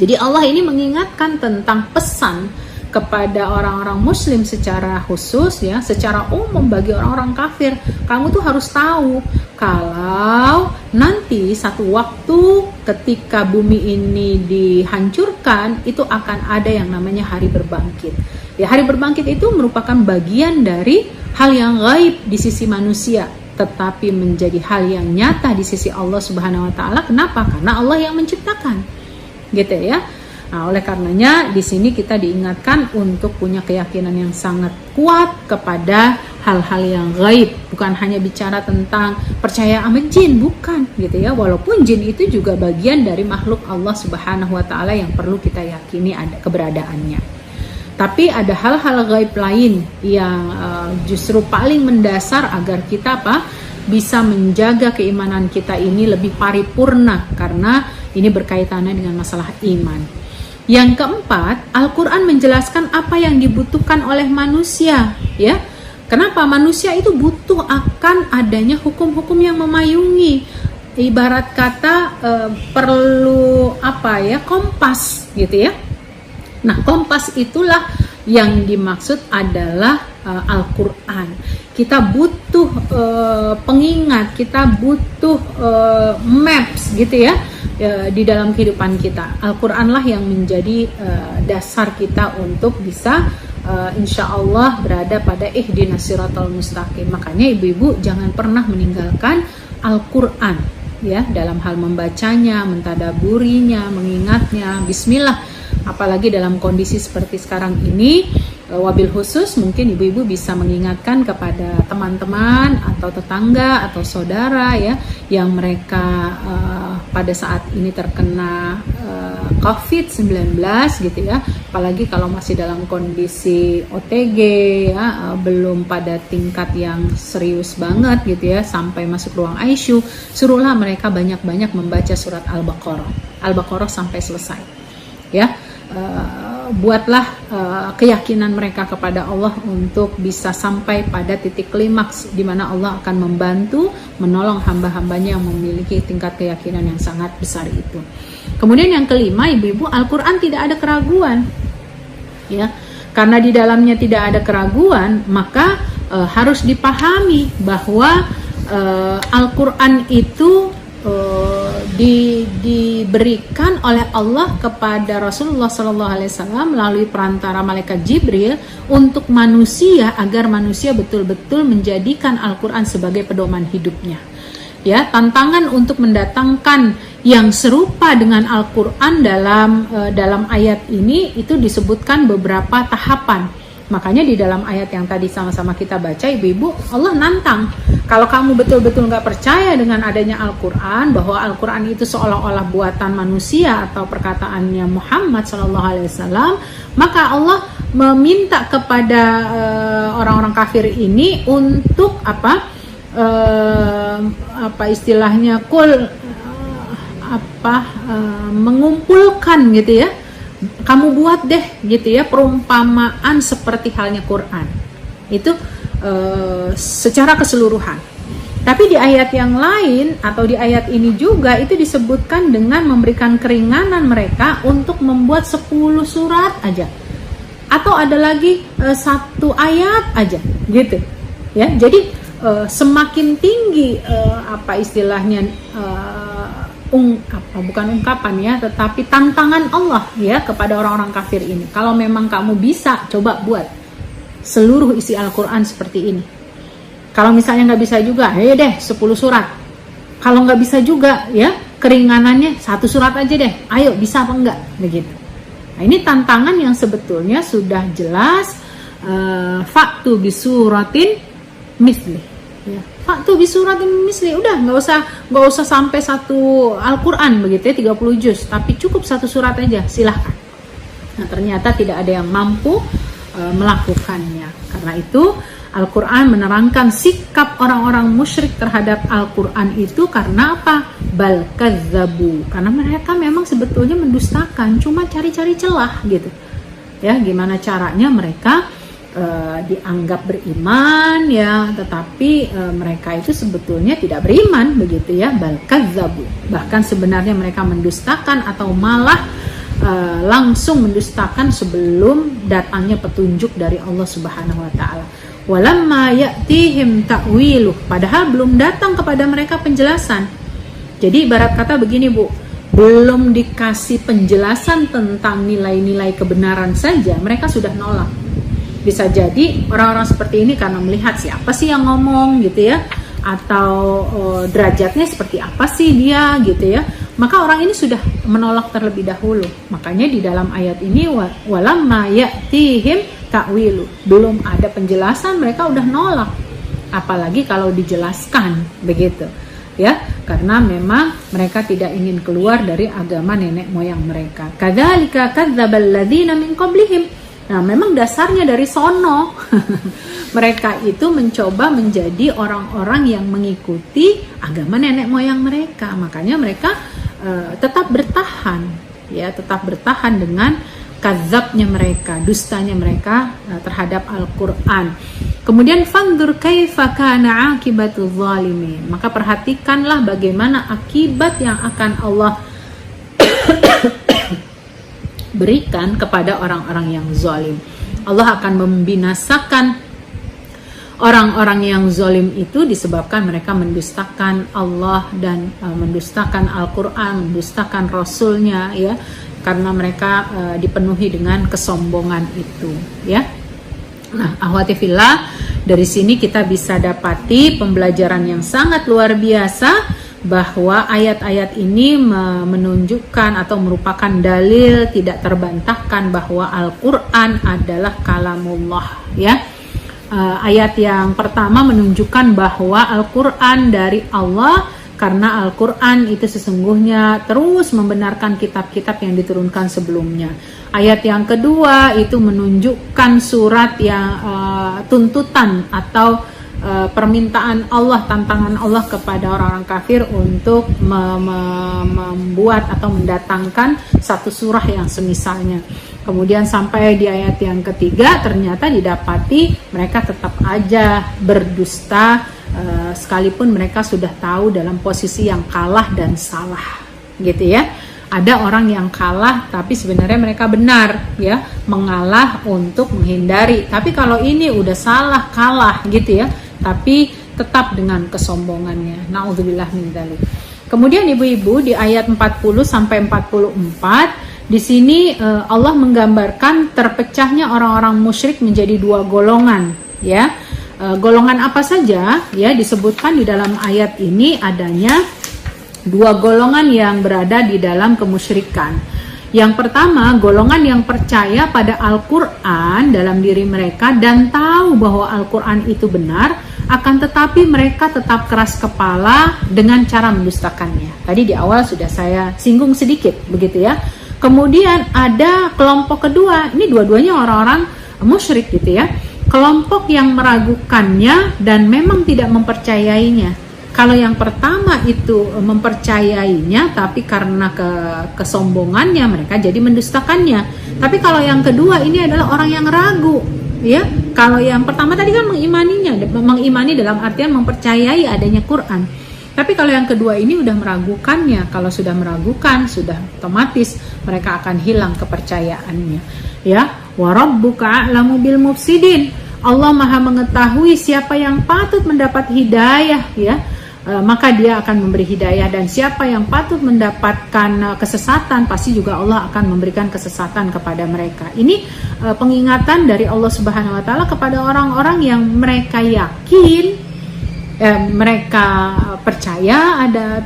Jadi Allah ini mengingatkan tentang pesan kepada orang-orang muslim secara khusus ya, secara umum bagi orang-orang kafir. Kamu tuh harus tahu kalau nanti satu waktu ketika bumi ini dihancurkan, itu akan ada yang namanya hari berbangkit. Ya, hari berbangkit itu merupakan bagian dari hal yang gaib di sisi manusia, tetapi menjadi hal yang nyata di sisi Allah Subhanahu wa taala. Kenapa? Karena Allah yang menciptakan. Gitu ya. Nah, oleh karenanya di sini kita diingatkan untuk punya keyakinan yang sangat kuat kepada hal-hal yang gaib, bukan hanya bicara tentang percaya sama jin, bukan, gitu ya. Walaupun jin itu juga bagian dari makhluk Allah Subhanahu wa taala yang perlu kita yakini ada keberadaannya. Tapi ada hal-hal gaib lain yang justru paling mendasar agar kita bisa menjaga keimanan kita ini lebih paripurna, karena ini berkaitannya dengan masalah iman. Yang keempat, Al-Qur'an menjelaskan apa yang dibutuhkan oleh manusia, ya. Kenapa manusia itu butuh akan adanya hukum-hukum yang memayungi. Ibarat kata perlu kompas, gitu ya. Nah, kompas itulah yang dimaksud adalah Al-Qur'an. Kita butuh pengingat, kita butuh maps, gitu ya, di dalam kehidupan kita. Al-Qur'anlah yang menjadi dasar kita untuk bisa insya Allah berada pada ihdinas siratal mustaqim. Makanya ibu-ibu jangan pernah meninggalkan Al-Qur'an ya, dalam hal membacanya, mentadaburinya, mengingatnya. Bismillah. Apalagi dalam kondisi seperti sekarang ini, wabil khusus mungkin ibu-ibu bisa mengingatkan kepada teman-teman atau tetangga atau saudara ya, yang mereka pada saat ini terkena COVID-19 gitu ya. Apalagi kalau masih dalam kondisi OTG ya, belum pada tingkat yang serius banget gitu ya, sampai masuk ruang ICU, suruhlah mereka banyak-banyak membaca surat Al-Baqarah sampai selesai ya. Buatlah keyakinan mereka kepada Allah untuk bisa sampai pada titik klimaks di mana Allah akan membantu menolong hamba-hambanya yang memiliki tingkat keyakinan yang sangat besar itu. Kemudian yang kelima, ibu-ibu, Al-Qur'an tidak ada keraguan ya. Karena di dalamnya tidak ada keraguan, maka harus dipahami bahwa Al-Qur'an itu diberikan oleh Allah kepada Rasulullah SAW melalui perantara malaikat Jibril untuk manusia, agar manusia betul-betul menjadikan Al-Quran sebagai pedoman hidupnya. Ya, tantangan untuk mendatangkan yang serupa dengan Al-Quran dalam ayat ini itu disebutkan beberapa tahapan. Makanya di dalam ayat yang tadi sama-sama kita baca, ibu-ibu, Allah nantang. Kalau kamu betul-betul nggak percaya dengan adanya Al-Quran, bahwa Al-Quran itu seolah-olah buatan manusia atau perkataannya Muhammad SAW, maka Allah meminta kepada orang-orang kafir ini untuk mengumpulkan gitu ya. Kamu buat deh gitu ya perumpamaan seperti halnya Quran itu secara keseluruhan. Tapi di ayat yang lain atau di ayat ini juga itu disebutkan dengan memberikan keringanan mereka untuk membuat 10 surat aja, atau ada lagi 1 ayat aja gitu ya. Jadi semakin tinggi bukan ungkapan ya, tetapi tantangan Allah ya kepada orang-orang kafir ini. Kalau memang kamu bisa, coba buat seluruh isi Al-Quran seperti ini. Kalau misalnya nggak bisa juga, ayo deh 10 surat. Kalau nggak bisa juga ya, keringanannya 1 surat aja deh. Ayo, bisa apa enggak? Begitu. Nah, ini tantangan yang sebetulnya sudah jelas. Fa'tu bisuratin misli. Ya. Fa'tu bisuratin misli, udah nggak usah sampai 1 Al-Quran begitu ya, 30 juz, tapi cukup 1 surat aja, silahkan. Nah, ternyata tidak ada yang mampu melakukannya. Karena itu Al-Quran menerangkan sikap orang-orang musyrik terhadap Al-Quran itu karena apa? Bal kadzabu, karena mereka memang sebetulnya mendustakan, cuma cari-cari celah gitu ya. Gimana caranya mereka dianggap beriman ya, tetapi mereka itu sebetulnya tidak beriman begitu ya. Bal kadzabu, bahkan sebenarnya mereka mendustakan atau malah langsung mendustakan sebelum datangnya petunjuk dari Allah Subhanahu wa taala. Walamma ya'tihim ta'wiluh, padahal belum datang kepada mereka penjelasan. Jadi ibarat kata begini Bu, belum dikasih penjelasan tentang nilai-nilai kebenaran saja mereka sudah nolak. Bisa jadi orang-orang seperti ini karena melihat siapa sih yang ngomong gitu ya, atau derajatnya seperti apa sih dia gitu ya, maka orang ini sudah menolak terlebih dahulu. Makanya di dalam ayat ini walamma ya'tihim ta'wilu, belum ada penjelasan mereka udah nolak, apalagi kalau dijelaskan begitu ya, karena memang mereka tidak ingin keluar dari agama nenek moyang mereka. Kadzalika kadzdzabal ladzina min qablihim. Nah, memang dasarnya dari sono mereka itu mencoba menjadi orang-orang yang mengikuti agama nenek moyang mereka. Makanya mereka tetap bertahan ya, tetap bertahan dengan kadzabnya mereka, dustanya mereka terhadap Al-Quran. Kemudian fandur kaifa kana akibatul zalimin, maka perhatikanlah bagaimana akibat yang akan Allah berikan kepada orang-orang yang zalim. Allah akan membinasakan orang-orang yang zalim itu disebabkan mereka mendustakan Allah dan mendustakan Al-Quran, mendustakan Rasulnya ya, karena mereka dipenuhi dengan kesombongan itu ya. Nah, akhwati fillah, dari sini kita bisa dapati pembelajaran yang sangat luar biasa, bahwa ayat-ayat ini menunjukkan atau merupakan dalil tidak terbantahkan bahwa Al-Quran adalah kalamullah ya. Ayat yang pertama menunjukkan bahwa Al-Quran dari Allah, karena Al-Quran itu sesungguhnya terus membenarkan kitab-kitab yang diturunkan sebelumnya. Ayat yang kedua itu menunjukkan surat yang tuntutan atau permintaan Allah, tantangan Allah kepada orang-orang kafir untuk membuat atau mendatangkan 1 surah yang semisalnya. Kemudian sampai di ayat yang ketiga ternyata didapati mereka tetap aja berdusta, sekalipun mereka sudah tahu dalam posisi yang kalah dan salah gitu ya. Ada orang yang kalah tapi sebenarnya mereka benar ya, mengalah untuk menghindari. Tapi kalau ini udah salah, kalah gitu ya, tapi tetap dengan kesombongannya. Nauzubillah min dzalik. Kemudian ibu-ibu di ayat 40 sampai 44 di sini Allah menggambarkan terpecahnya orang-orang musyrik menjadi dua golongan, ya. Golongan apa saja? Ya, disebutkan di dalam ayat ini adanya dua golongan yang berada di dalam kemusyrikan. Yang pertama, golongan yang percaya pada Al-Quran dalam diri mereka dan tahu bahwa Al-Quran itu benar, akan tetapi mereka tetap keras kepala dengan cara mendustakannya. Tadi di awal sudah saya singgung sedikit, begitu ya. Kemudian ada kelompok kedua, ini dua-duanya orang-orang musyrik gitu ya. Kelompok yang meragukannya dan memang tidak mempercayainya. Kalau yang pertama itu mempercayainya, tapi karena kesombongannya mereka jadi mendustakannya. Tapi kalau yang kedua ini adalah orang yang ragu. Ya, kalau yang pertama tadi kan mengimani dalam artian mempercayai adanya Quran. Tapi kalau yang kedua ini udah meragukannya. Kalau sudah meragukan, sudah otomatis mereka akan hilang kepercayaannya. Ya, wa rabbuka a'lamu bil mufsidin. Allah Maha mengetahui siapa yang patut mendapat hidayah, ya. Maka dia akan memberi hidayah, dan siapa yang patut mendapatkan kesesatan pasti juga Allah akan memberikan kesesatan kepada mereka. Ini pengingatan dari Allah Subhanahu wa taala kepada orang-orang yang mereka yakin, mereka percaya ada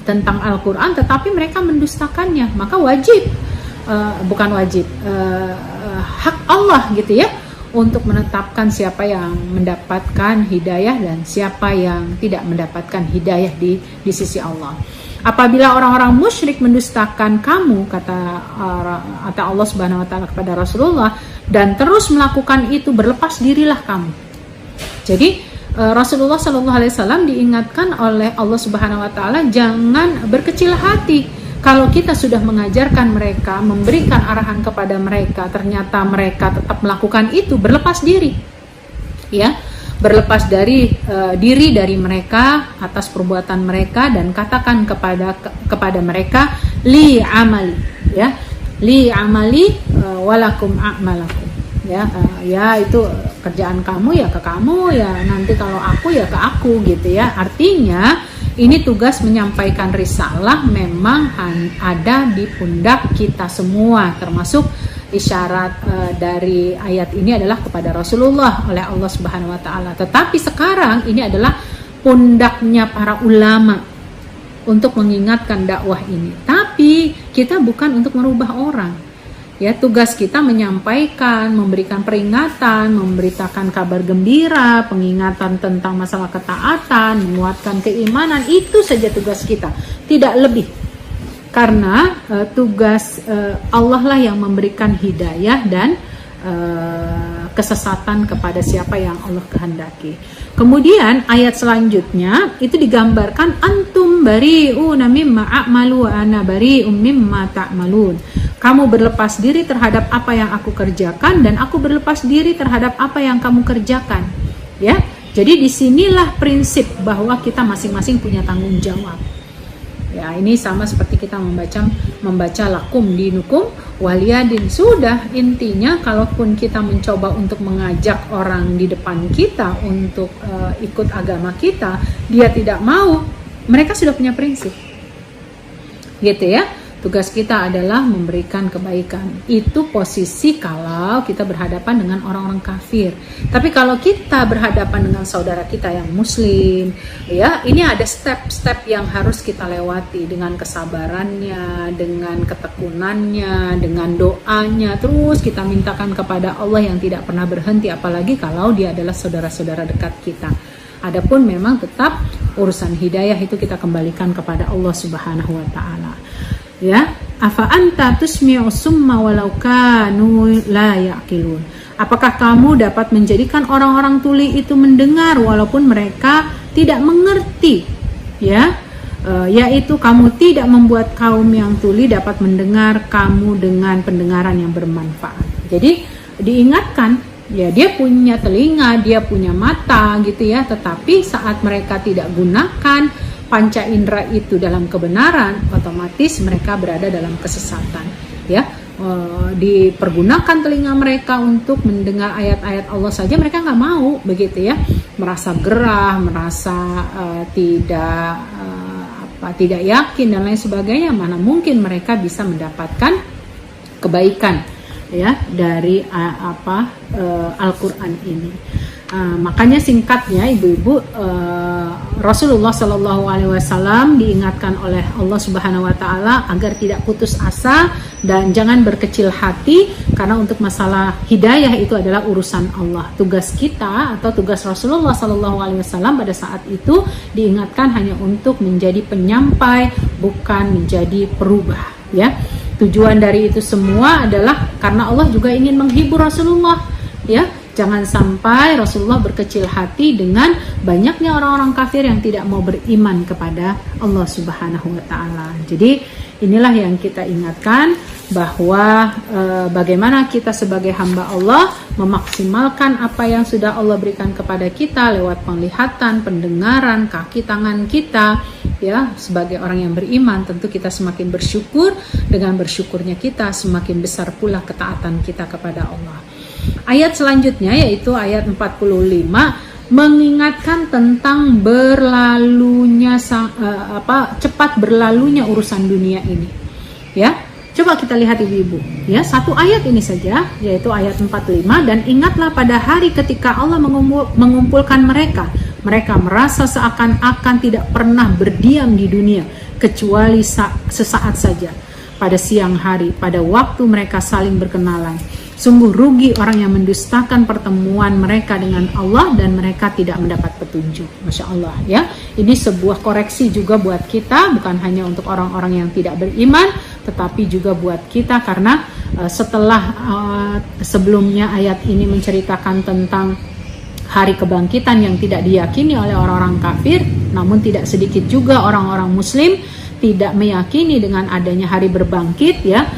tentang Al-Quran, tetapi mereka mendustakannya. Maka hak Allah gitu ya, untuk menetapkan siapa yang mendapatkan hidayah dan siapa yang tidak mendapatkan hidayah di sisi Allah. Apabila orang-orang musyrik mendustakan kamu, kata Allah Subhanahu wa taala kepada Rasulullah, dan terus melakukan itu, berlepas dirilah kamu. Jadi Rasulullah Shallallahu Alaihi Wasallam diingatkan oleh Allah Subhanahu wa taala jangan berkecil hati. Kalau kita sudah mengajarkan mereka, memberikan arahan kepada mereka, ternyata mereka tetap melakukan itu, berlepas diri, ya, berlepas dari diri dari mereka atas perbuatan mereka, dan katakan kepada mereka, li amali, ya, li amali walakum a'malakum, ya itu kerjaan kamu ya ke kamu, ya nanti kalau aku ya ke aku, gitu ya. Artinya ini tugas menyampaikan risalah memang ada di pundak kita semua, termasuk isyarat dari ayat ini adalah kepada Rasulullah oleh Allah Subhanahu wa taala. Tetapi sekarang ini adalah pundaknya para ulama untuk mengingatkan dakwah ini. Tapi kita bukan untuk merubah orang. Ya, tugas kita menyampaikan, memberikan peringatan, memberitakan kabar gembira, pengingatan tentang masalah ketaatan, menguatkan keimanan, itu saja tugas kita, tidak lebih. Karena tugas Allah lah yang memberikan hidayah dan kesesatan kepada siapa yang Allah kehendaki. Kemudian ayat selanjutnya itu digambarkan antum bari'una mimma a'malu wa ana bari'um mimma ta'malun. Kamu berlepas diri terhadap apa yang aku kerjakan dan aku berlepas diri terhadap apa yang kamu kerjakan. Ya, jadi disinilah prinsip bahwa kita masing-masing punya tanggung jawab. Ya, ini sama seperti kita membaca lakum dinukum waliyadin. Sudah, intinya kalaupun kita mencoba untuk mengajak orang di depan kita untuk ikut agama kita, dia tidak mau, mereka sudah punya prinsip. Gitu ya. Tugas kita adalah memberikan kebaikan. Itu posisi kalau kita berhadapan dengan orang-orang kafir. Tapi kalau kita berhadapan dengan saudara kita yang muslim, ya, ini ada step-step yang harus kita lewati dengan kesabarannya, dengan ketekunannya, dengan doanya. Terus kita mintakan kepada Allah yang tidak pernah berhenti, apalagi kalau dia adalah saudara-saudara dekat kita. Adapun memang tetap urusan hidayah itu kita kembalikan kepada Allah Subhanahu wa taala. Ya, afa anta tusmi'u summa walau kanu la ya'qilun. Apakah kamu dapat menjadikan orang-orang tuli itu mendengar walaupun mereka tidak mengerti? Ya, yaitu kamu tidak membuat kaum yang tuli dapat mendengar kamu dengan pendengaran yang bermanfaat. Jadi diingatkan, ya, dia punya telinga, dia punya mata gitu ya, tetapi saat mereka tidak gunakan panca indera itu dalam kebenaran, otomatis mereka berada dalam kesesatan. Ya, dipergunakan telinga mereka untuk mendengar ayat-ayat Allah saja mereka nggak mau, begitu ya, merasa gerah, merasa tidak tidak yakin dan lain sebagainya, mana mungkin mereka bisa mendapatkan kebaikan ya dari Al-Quran ini. Makanya singkatnya ibu-ibu, Rasulullah Shallallahu Alaihi Wasallam diingatkan oleh Allah Subhanahu Wa Taala agar tidak putus asa dan jangan berkecil hati, karena untuk masalah hidayah itu adalah urusan Allah. Tugas kita atau tugas Rasulullah Shallallahu Alaihi Wasallam pada saat itu diingatkan hanya untuk menjadi penyampai, bukan menjadi perubah. Ya, tujuan dari itu semua adalah karena Allah juga ingin menghibur Rasulullah. Ya. Jangan sampai Rasulullah berkecil hati dengan banyaknya orang-orang kafir yang tidak mau beriman kepada Allah Subhanahu wa Ta'ala. Jadi inilah yang kita ingatkan, bahwa bagaimana kita sebagai hamba Allah memaksimalkan apa yang sudah Allah berikan kepada kita lewat penglihatan, pendengaran, kaki tangan kita. Ya, sebagai orang yang beriman tentu kita semakin bersyukur, dengan bersyukurnya kita semakin besar pula ketaatan kita kepada Allah. Ayat selanjutnya yaitu ayat 45 mengingatkan tentang cepat berlalunya urusan dunia ini. Ya, coba kita lihat ibu-ibu. Ya, satu ayat ini saja yaitu ayat 45, dan ingatlah pada hari ketika Allah mengumpulkan mereka. Mereka merasa seakan-akan tidak pernah berdiam di dunia kecuali sesaat saja. Pada siang hari, pada waktu mereka saling berkenalan. Sungguh rugi orang yang mendustakan pertemuan mereka dengan Allah dan mereka tidak mendapat petunjuk. Masya Allah ya. Ini sebuah koreksi juga buat kita, bukan hanya untuk orang-orang yang tidak beriman, tetapi juga buat kita, karena setelah sebelumnya ayat ini menceritakan tentang hari kebangkitan yang tidak diyakini oleh orang-orang kafir, namun tidak sedikit juga orang-orang muslim tidak meyakini dengan adanya hari berbangkit ya,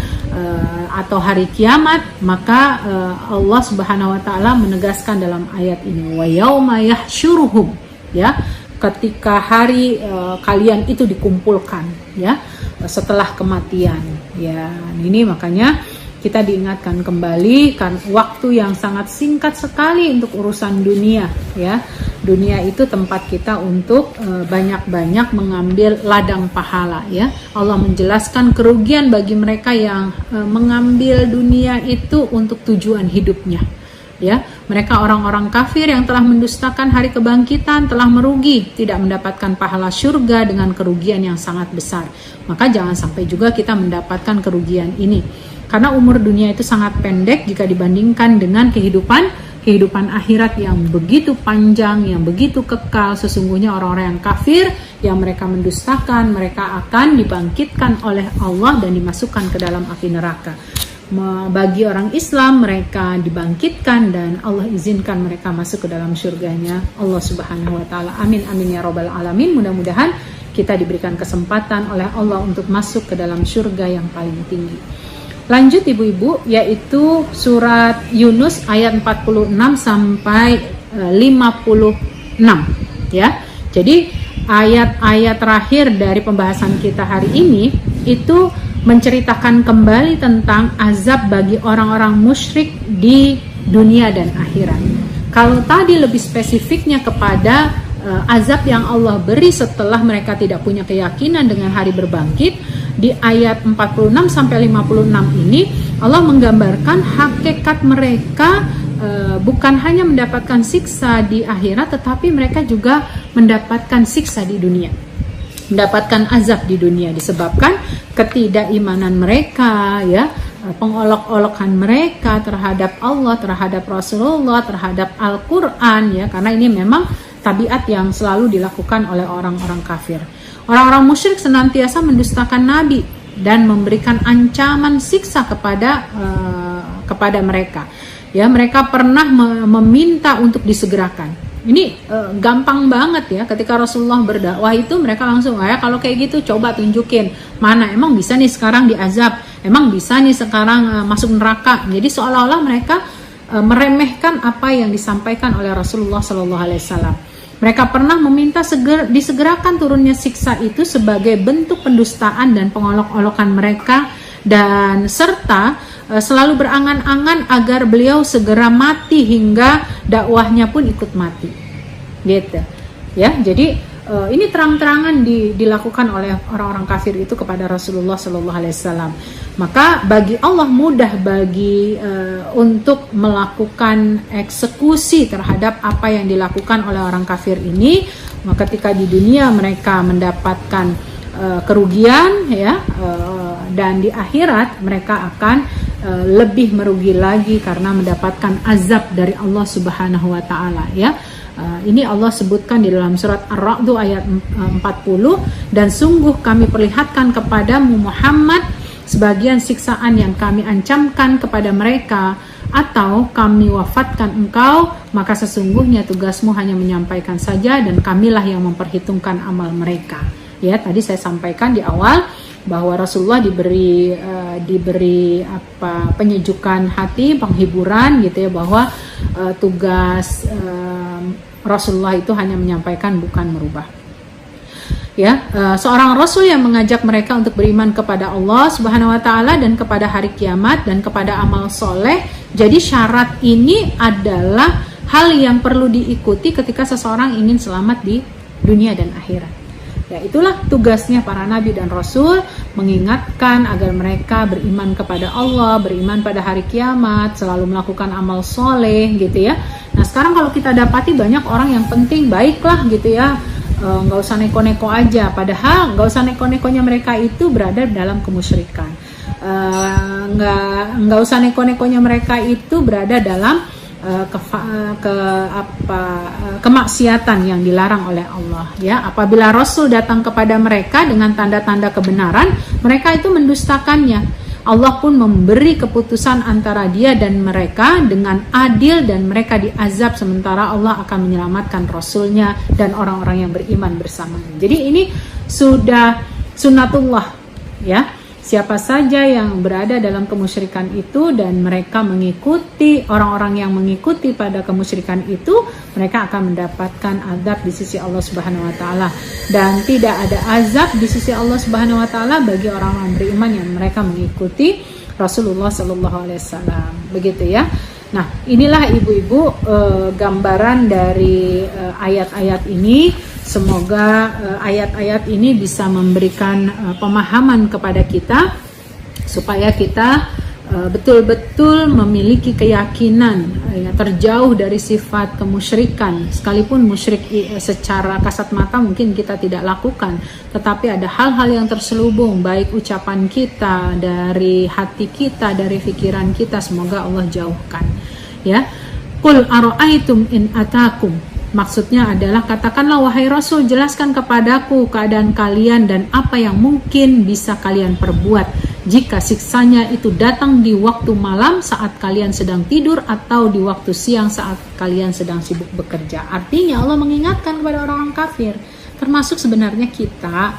atau hari kiamat. Maka Allah Subhanahu wa Ta'ala menegaskan dalam ayat ini, wa yauma yahsyuruhum, ya, ketika hari kalian itu dikumpulkan ya setelah kematian ya. Ini makanya kita diingatkan kembali kan, waktu yang sangat singkat sekali untuk urusan dunia ya. Dunia itu tempat kita untuk banyak-banyak mengambil ladang pahala ya. Allah menjelaskan kerugian bagi mereka yang mengambil dunia itu untuk tujuan hidupnya ya. Mereka orang-orang kafir yang telah mendustakan hari kebangkitan telah merugi, tidak mendapatkan pahala surga dengan kerugian yang sangat besar. Maka jangan sampai juga kita mendapatkan kerugian ini, karena umur dunia itu sangat pendek jika dibandingkan dengan kehidupan akhirat yang begitu panjang, yang begitu kekal. Sesungguhnya orang-orang yang kafir, yang mereka mendustakan, mereka akan dibangkitkan oleh Allah dan dimasukkan ke dalam api neraka. Bagi orang Islam, mereka dibangkitkan dan Allah izinkan mereka masuk ke dalam surganya Allah Subhanahu wa Ta'ala. Amin amin ya robbal alamin. Mudah-mudahan kita diberikan kesempatan oleh Allah untuk masuk ke dalam surga yang paling tinggi. Lanjut ibu-ibu, yaitu surat Yunus ayat 46 sampai 56 ya. Jadi ayat-ayat terakhir dari pembahasan kita hari ini itu menceritakan kembali tentang azab bagi orang-orang musyrik di dunia dan akhirat. Kalau tadi lebih spesifiknya kepada azab yang Allah beri setelah mereka tidak punya keyakinan dengan hari berbangkit, di ayat 46 sampai 56 ini Allah menggambarkan hakikat mereka bukan hanya mendapatkan siksa di akhirat, tetapi mereka juga mendapatkan siksa di dunia, mendapatkan azab di dunia disebabkan ketidakimanan mereka ya, pengolok-olokan mereka terhadap Allah, terhadap Rasulullah, terhadap Al-Quran ya, karena ini memang tabiat yang selalu dilakukan oleh orang-orang kafir. Orang-orang musyrik senantiasa mendustakan Nabi dan memberikan ancaman siksa kepada mereka. Ya, mereka pernah meminta untuk disegerakan. Ini gampang banget ya, ketika Rasulullah berdakwah itu mereka langsung ya, kalau kayak gitu coba tunjukin mana emang bisa nih sekarang diazab, emang bisa nih sekarang masuk neraka. Jadi seolah-olah mereka meremehkan apa yang disampaikan oleh Rasulullah SAW. Mereka pernah meminta disegerakan turunnya siksa itu sebagai bentuk pendustaan dan pengolok-olokan mereka, dan serta selalu berangan-angan agar beliau segera mati hingga dakwahnya pun ikut mati gitu ya. Jadi ini terang-terangan dilakukan oleh orang-orang kafir itu kepada Rasulullah Sallallahu Alaihi Wasallam. Maka bagi Allah mudah untuk melakukan eksekusi terhadap apa yang dilakukan oleh orang kafir ini. Maka ketika di dunia mereka mendapatkan kerugian, dan di akhirat mereka akan lebih merugi lagi karena mendapatkan azab dari Allah Subhanahu Wa Taala. Ini Allah sebutkan di dalam surat Ar-Ra'd ayat 40, dan sungguh kami perlihatkan kepadamu Muhammad sebagian siksaan yang kami ancamkan kepada mereka, atau kami wafatkan engkau, maka sesungguhnya tugasmu hanya menyampaikan saja dan kamilah yang memperhitungkan amal mereka. Tadi saya sampaikan di awal bahwa Rasulullah diberi penyejukan hati, penghiburan bahwa tugas Rasulullah itu hanya menyampaikan, bukan merubah. Seorang Rasul yang mengajak mereka untuk beriman kepada Allah Subhanahu Wa Taala dan kepada hari kiamat dan kepada amal soleh. Jadi syarat ini adalah hal yang perlu diikuti ketika seseorang ingin selamat di dunia dan akhirat. Itulah tugasnya para nabi dan rasul, mengingatkan agar mereka beriman kepada Allah, beriman pada hari kiamat, selalu melakukan amal soleh Nah sekarang kalau kita dapati banyak orang yang penting baiklah nggak usah neko-neko aja, padahal nggak usah neko-nekonya mereka itu berada dalam kemusyrikan. Nggak usah neko-nekonya mereka itu berada dalam kemaksiatan yang dilarang oleh Allah. Apabila Rasul datang kepada mereka dengan tanda-tanda kebenaran, mereka itu mendustakannya. Allah pun memberi keputusan antara dia dan mereka dengan adil, dan mereka diazab sementara Allah akan menyelamatkan Rasulnya dan orang-orang yang beriman bersamanya. Jadi ini sudah sunnatullah. Siapa saja yang berada dalam kemusyrikan itu dan mereka mengikuti, orang-orang yang mengikuti pada kemusyrikan itu, mereka akan mendapatkan azab di sisi Allah Subhanahu Wa Taala, dan tidak ada azab di sisi Allah Subhanahu Wa Taala bagi orang-orang beriman yang mereka mengikuti Rasulullah Sallallahu Alaihi Wasallam. Begitu ya. Nah, inilah ibu-ibu gambaran dari ayat-ayat ini. Semoga ayat-ayat ini bisa memberikan pemahaman kepada kita supaya kita betul-betul memiliki keyakinan terjauh dari sifat kemusyrikan. Sekalipun musyrik secara kasat mata mungkin kita tidak lakukan, tetapi ada hal-hal yang terselubung, baik ucapan kita, dari hati kita, dari pikiran kita, semoga Allah jauhkan. Qul ara'aitum in atakum. Maksudnya adalah, katakanlah wahai Rasul, jelaskan kepadaku keadaan kalian dan apa yang mungkin bisa kalian perbuat jika siksanya itu datang di waktu malam saat kalian sedang tidur, atau di waktu siang saat kalian sedang sibuk bekerja. Artinya Allah mengingatkan kepada orang-orang kafir, termasuk sebenarnya kita,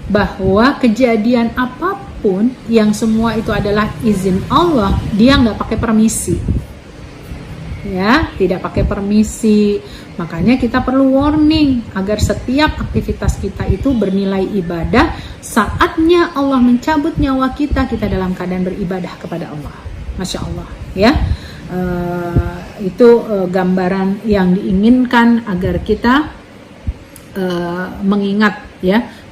bahwa kejadian apapun yang semua itu adalah izin Allah, dia nggak pakai permisi. Tidak pakai permisi. Makanya kita perlu warning agar setiap aktivitas kita itu bernilai ibadah. Saatnya Allah mencabut nyawa kita, kita dalam keadaan beribadah kepada Allah. Masya Allah, itu gambaran yang diinginkan agar kita mengingat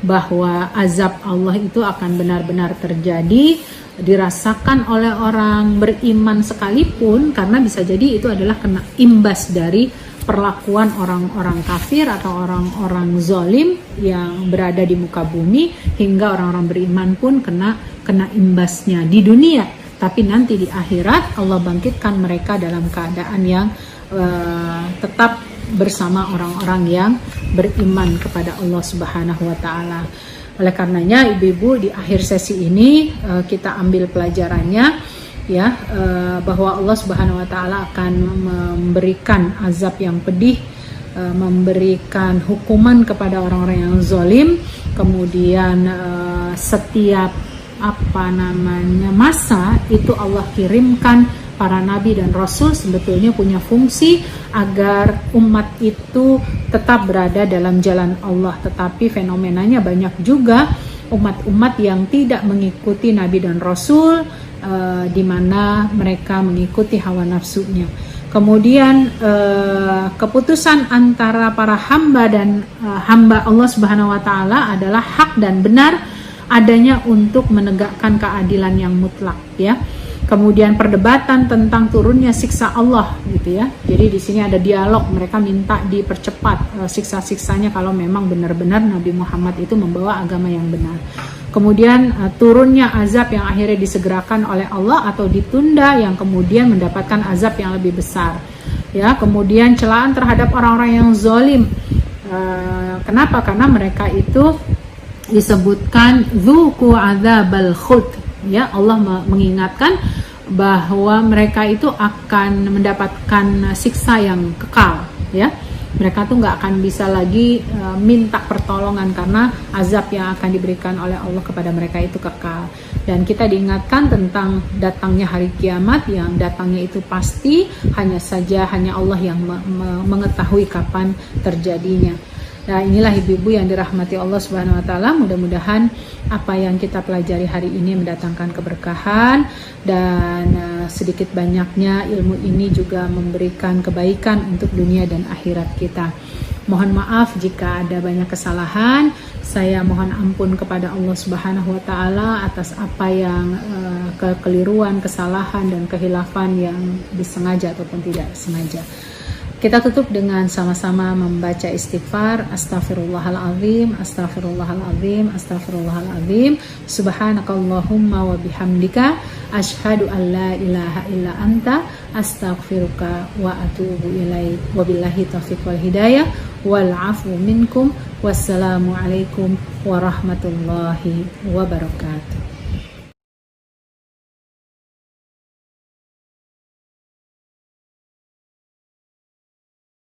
bahwa azab Allah itu akan benar-benar terjadi, dirasakan oleh orang beriman sekalipun, karena bisa jadi itu adalah kena imbas dari perlakuan orang-orang kafir atau orang-orang zalim yang berada di muka bumi, hingga orang-orang beriman pun kena imbasnya di dunia. Tapi nanti di akhirat Allah bangkitkan mereka dalam keadaan yang tetap bersama orang-orang yang beriman kepada Allah Subhanahu wa taala. Oleh karenanya ibu-ibu, di akhir sesi ini kita ambil pelajarannya bahwa Allah Subhanahu wa taala akan memberikan azab yang pedih, memberikan hukuman kepada orang-orang yang zalim. Kemudian setiap masa itu Allah kirimkan para nabi dan rasul, sebetulnya punya fungsi agar umat itu tetap berada dalam jalan Allah. Tetapi fenomenanya banyak juga umat-umat yang tidak mengikuti nabi dan rasul, di mana mereka mengikuti hawa nafsunya. Kemudian keputusan antara para hamba dan hamba Allah Subhanahu wa taala adalah hak dan benar adanya untuk menegakkan keadilan yang mutlak, ya. Kemudian perdebatan tentang turunnya siksa Allah, gitu ya. Jadi di sini ada dialog, mereka minta dipercepat siksa-siksanya kalau memang benar-benar Nabi Muhammad itu membawa agama yang benar. Kemudian turunnya azab yang akhirnya disegerakan oleh Allah atau ditunda yang kemudian mendapatkan azab yang lebih besar. Ya, kemudian celaan terhadap orang-orang yang zalim. Kenapa? Karena mereka itu disebutkan dzuqu adzabal khuld. Ya, Allah mengingatkan bahwa mereka itu akan mendapatkan siksa yang kekal, ya. Mereka tuh nggak akan bisa lagi minta pertolongan karena azab yang akan diberikan oleh Allah kepada mereka itu kekal. Dan kita diingatkan tentang datangnya hari kiamat yang datangnya itu pasti, hanya Allah yang mengetahui kapan terjadinya. Nah, inilah ibu-ibu yang dirahmati Allah Subhanahu wa taala. Mudah-mudahan apa yang kita pelajari hari ini mendatangkan keberkahan dan sedikit banyaknya ilmu ini juga memberikan kebaikan untuk dunia dan akhirat kita. Mohon maaf jika ada banyak kesalahan. Saya mohon ampun kepada Allah Subhanahu wa taala atas apa yang kekeliruan, kesalahan dan kehilafan yang disengaja ataupun tidak sengaja. Kita tutup dengan sama-sama membaca istighfar. Astaghfirullahaladzim, astaghfirullahaladzim, astaghfirullahaladzim. Subhanakallahumma wa bihamdika asyhadu an la ilaha illa anta astaghfiruka wa atubu ilaik. Wabillahi taufiq wal hidayah wal afu minkum. Wassalamualaikum warahmatullahi wabarakatuh.